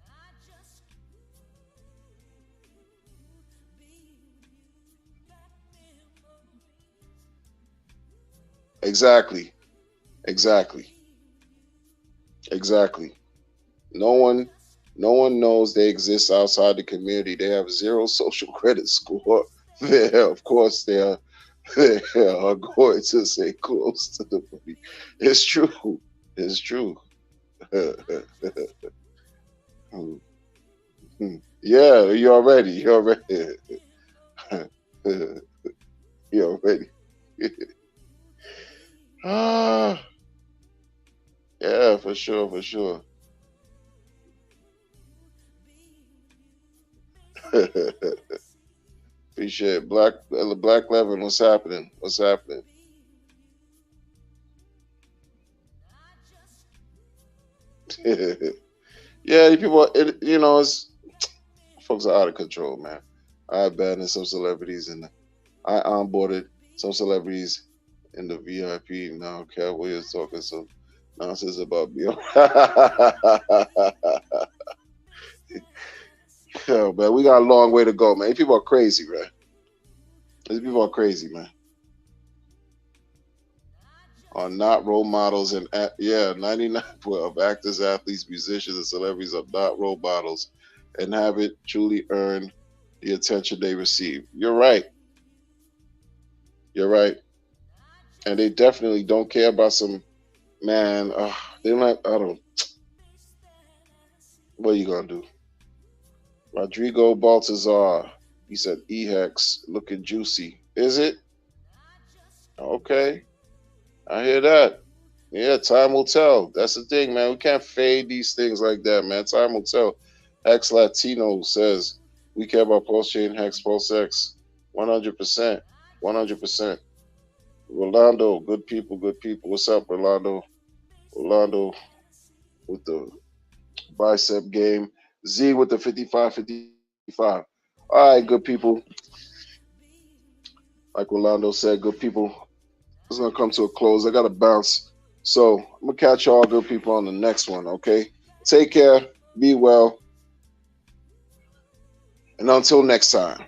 Exactly. Exactly. Exactly. No one knows they exist outside the community. They have zero social credit score. Of course they are going to stay close to the money. It's true. It's true. Yeah, you're ready. You're ready. You're ready. Ah, Yeah, for sure, for sure. Appreciate it. Black Levin, what's happening? What's happening? Yeah, people, it's folks are out of control, man. I abandoned some celebrities and I onboarded some celebrities in the VIP. Now Cowboy is talking some nonsense about me. Yo, man, we got a long way to go, man. These people are crazy, man. These people are crazy, man. Are not role models and yeah, 99 of actors, athletes, musicians, and celebrities are not role models and haven't truly earned the attention they receive. You're right. You're right. And they definitely don't care about some man. They're not. I don't. What are you gonna do? Rodrigo Baltazar. He said EHEX looking juicy. Is it? Okay. I hear that. Yeah, time will tell. That's the thing, man. We can't fade these things like that, man. Time will tell. X Latino says we care about Pulse Chain Hex Pulse X. 100%. 100%. Rolando, good people, good people. What's up, Rolando? Rolando with the bicep game. Z with the 55-55. All right, good people. Like Rolando said, good people. It's gonna come to a close. I gotta bounce. So I'm gonna catch y'all good people on the next one, okay? Take care, be well, and until next time.